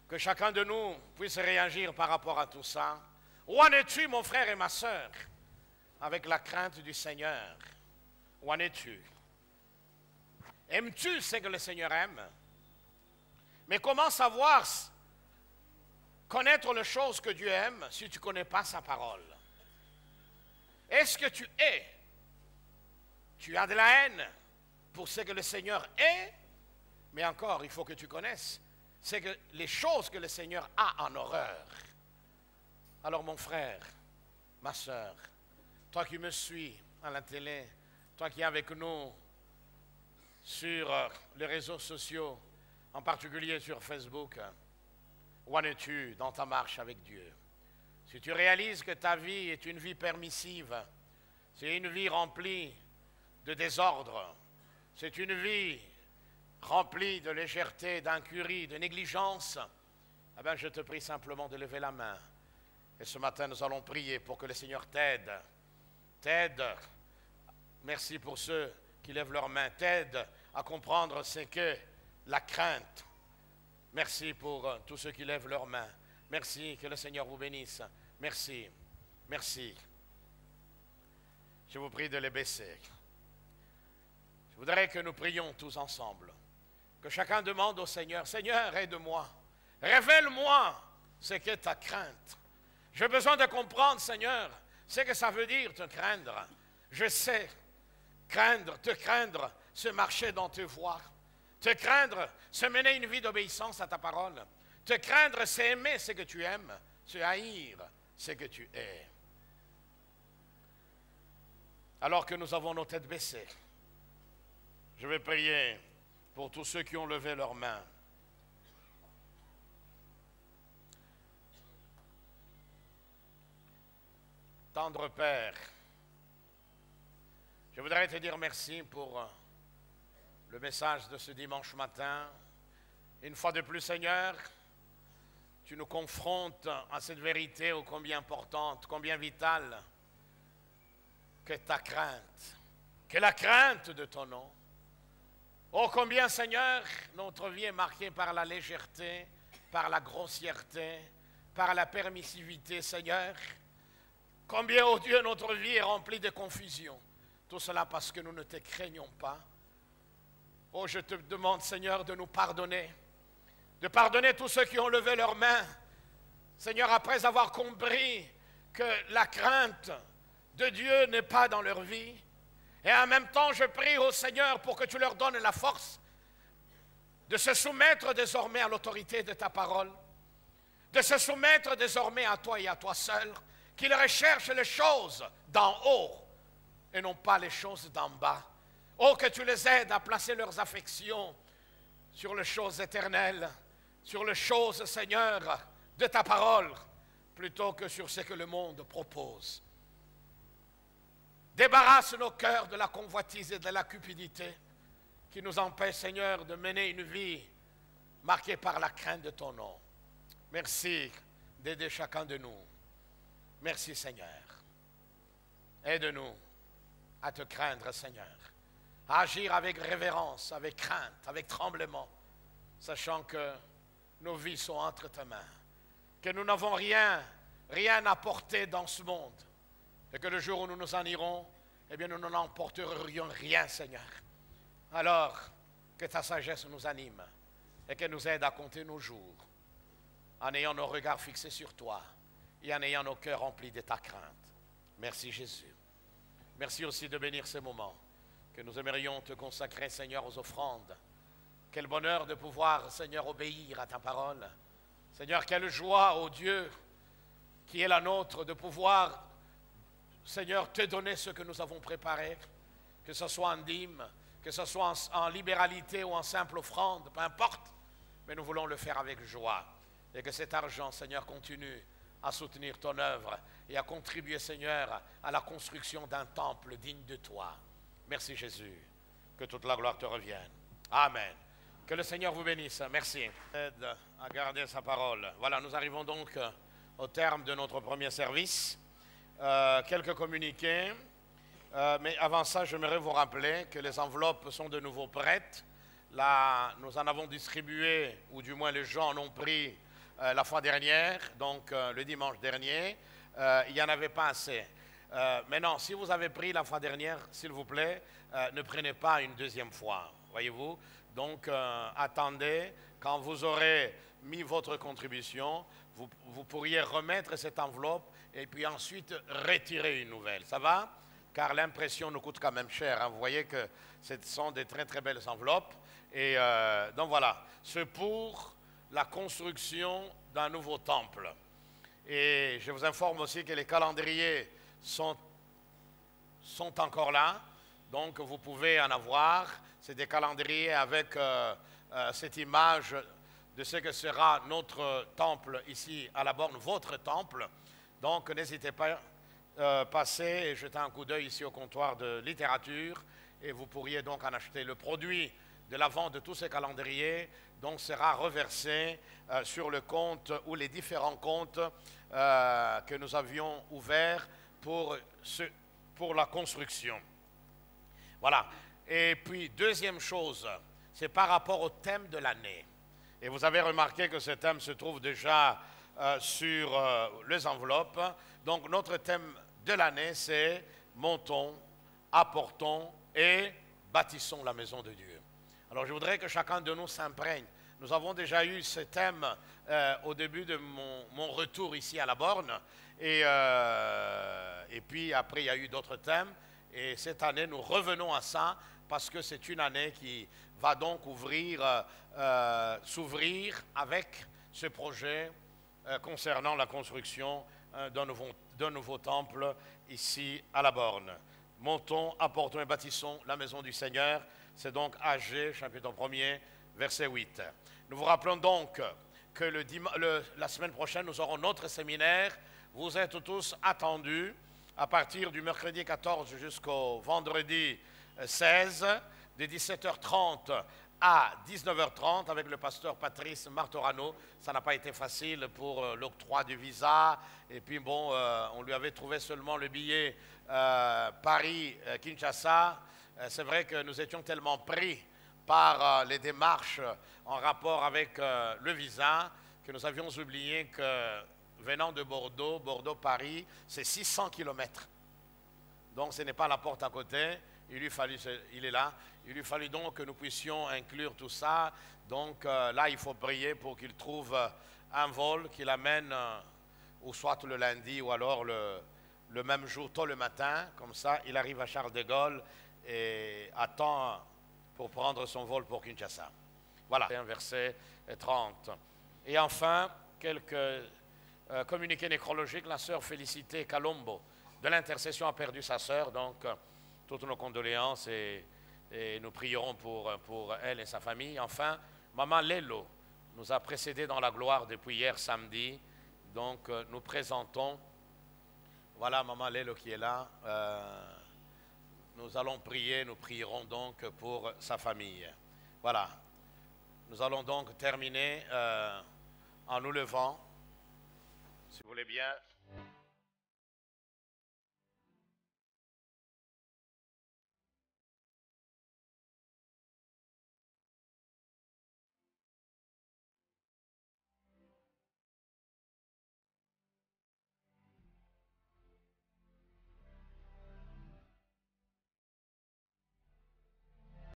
Que chacun de nous puisse réagir par rapport à tout ça. Où en es-tu, mon frère et ma sœur, avec la crainte du Seigneur? Où en es-tu? Aimes-tu ce que le Seigneur aime? Mais comment savoir connaître les choses que Dieu aime si tu ne connais pas sa parole? Est-ce que tu es? Tu as de la haine pour ce que le Seigneur est, mais encore, il faut que tu connaisses c'est que les choses que le Seigneur a en horreur. Alors mon frère, ma soeur, toi qui me suis à la télé, toi qui es avec nous sur les réseaux sociaux, en particulier sur Facebook, où en es-tu dans ta marche avec Dieu? Si tu réalises que ta vie est une vie permissive, c'est une vie remplie de désordre, c'est une vie remplie de légèreté, d'incurie, de négligence, eh bien, je te prie simplement de lever la main. Et ce matin, nous allons prier pour que le Seigneur t'aide. T'aide. Merci pour ceux qui lèvent leurs mains. T'aide à comprendre ce qu'est la crainte. Merci pour tous ceux qui lèvent leurs mains. Merci, que le Seigneur vous bénisse. Merci. Merci. Je vous prie de les baisser. Je voudrais que nous prions tous ensemble. Que chacun demande au Seigneur, Seigneur, aide-moi. Révèle-moi ce qu'est ta crainte. J'ai besoin de comprendre, Seigneur, ce que ça veut dire te craindre. Je sais, te craindre, c'est marcher dans tes voies. Te craindre, c'est mener une vie d'obéissance à ta parole. Te craindre, c'est aimer ce que tu aimes, c'est haïr ce que tu es. Alors que nous avons nos têtes baissées, je vais prier pour tous ceux qui ont levé leurs mains. Tendre Père, je voudrais te dire merci pour le message de ce dimanche matin. Une fois de plus, Seigneur, tu nous confrontes à cette vérité ô combien importante, combien vitale, que ta crainte, que la crainte de ton nom. Oh combien, Seigneur, notre vie est marquée par la légèreté, par la grossièreté, par la permissivité, Seigneur. Combien, oh Dieu, notre vie est remplie de confusion. Tout cela parce que nous ne te craignons pas. Oh, je te demande, Seigneur, de nous pardonner. De pardonner tous ceux qui ont levé leurs mains. Seigneur, après avoir compris que la crainte de Dieu n'est pas dans leur vie. Et en même temps, je prie au Seigneur pour que tu leur donnes la force de se soumettre désormais à l'autorité de ta parole. De se soumettre désormais à toi et à toi seul. Qu'ils recherchent les choses d'en haut et non pas les choses d'en bas. Oh, que tu les aides à placer leurs affections sur les choses éternelles, sur les choses, Seigneur, de ta parole, plutôt que sur ce que le monde propose. Débarrasse nos cœurs de la convoitise et de la cupidité qui nous empêche, Seigneur, de mener une vie marquée par la crainte de ton nom. Merci d'aider chacun de nous. Merci, Seigneur. Aide-nous à te craindre, Seigneur. À agir avec révérence, avec crainte, avec tremblement, sachant que nos vies sont entre tes mains. Que nous n'avons rien à porter dans ce monde. Et que le jour où nous nous en irons, eh bien, nous n'en emporterions rien, Seigneur. Alors, que ta sagesse nous anime et qu'elle nous aide à compter nos jours en ayant nos regards fixés sur toi et en ayant nos cœurs remplis de ta crainte. Merci, Jésus. Merci aussi de bénir ces moments que nous aimerions te consacrer, Seigneur, aux offrandes. Quel bonheur de pouvoir, Seigneur, obéir à ta parole. Seigneur, quelle joie, ô Dieu, qui est la nôtre de pouvoir, Seigneur, te donner ce que nous avons préparé, que ce soit en dîme, que ce soit en libéralité ou en simple offrande, peu importe, mais nous voulons le faire avec joie. Et que cet argent, Seigneur, continue à soutenir ton œuvre et à contribuer, Seigneur, à la construction d'un temple digne de toi. Merci, Jésus. Que toute la gloire te revienne. Amen. Que le Seigneur vous bénisse. Merci. Aide à garder sa parole. Voilà, nous arrivons donc au terme de notre premier service. Quelques communiqués. Mais avant ça, j'aimerais vous rappeler que les enveloppes sont de nouveau prêtes. Là, nous en avons distribué, ou du moins les gens en ont pris la fois dernière, donc le dimanche dernier. Il n'y en avait pas assez. Maintenant, si vous avez pris la fois dernière, s'il vous plaît, ne prenez pas une deuxième fois, voyez-vous. Donc, attendez, quand vous aurez mis votre contribution, vous pourriez remettre cette enveloppe et puis ensuite retirer une nouvelle. Ça va? Car l'impression nous coûte quand même cher. Hein. Vous voyez que ce sont des très très belles enveloppes. Et donc voilà, c'est pour la construction d'un nouveau temple. Et je vous informe aussi que les calendriers sont encore là, donc vous pouvez en avoir. C'est des calendriers avec cette image de ce que sera notre temple ici à la borne, votre temple. Donc n'hésitez pas à passer et jeter un coup d'œil ici au comptoir de littérature et vous pourriez donc en acheter. Le produit de la vente de tous ces calendriers donc sera reversé sur le compte ou les différents comptes que nous avions ouverts pour la construction. Voilà. Et puis, deuxième chose, c'est par rapport au thème de l'année. Et vous avez remarqué que ce thème se trouve déjà sur les enveloppes. Donc, notre thème de l'année, c'est « Montons, apportons et bâtissons la maison de Dieu ». Alors, je voudrais que chacun de nous s'imprègne. Nous avons déjà eu ce thème au début de mon retour ici à la borne. Et puis, après, il y a eu d'autres thèmes. Et cette année, nous revenons à ça parce que c'est une année qui va donc s'ouvrir avec ce projet concernant la construction d'un nouveau temple ici à la borne. Montons, apportons et bâtissons la maison du Seigneur. C'est donc Agé, chapitre 1er, verset 8. Nous vous rappelons donc que la semaine prochaine, nous aurons notre séminaire. Vous êtes tous attendus à partir du mercredi 14 jusqu'au vendredi 16, de 17h30 à 19h30 avec le pasteur Patrice Martorano. Ça n'a pas été facile pour l'octroi du visa. Et puis bon, on lui avait trouvé seulement le billet Paris-Kinshasa. C'est vrai que nous étions tellement pris par les démarches en rapport avec le visa que nous avions oublié que venant de Bordeaux, Bordeaux-Paris, c'est 600 km. Donc ce n'est pas la porte à côté. Il est là. Il lui fallut donc que nous puissions inclure tout ça. Donc là, il faut prier pour qu'il trouve un vol qui l'amène, ou soit le lundi, ou alors le même jour, tôt le matin. Comme ça, il arrive à Charles de Gaulle et attend pour prendre son vol pour Kinshasa. Voilà, verset 30. Et enfin, quelques communiqués nécrologiques. La sœur Félicité Calombo de l'Intercession a perdu sa sœur, donc toutes nos condoléances et nous prierons pour elle et sa famille. Enfin, Maman Lelo nous a précédés dans la gloire depuis hier samedi, donc nous présentons, voilà Maman Lelo qui est là, nous allons prier, nous prierons donc pour sa famille. Voilà, nous allons donc terminer en nous levant, si vous voulez bien.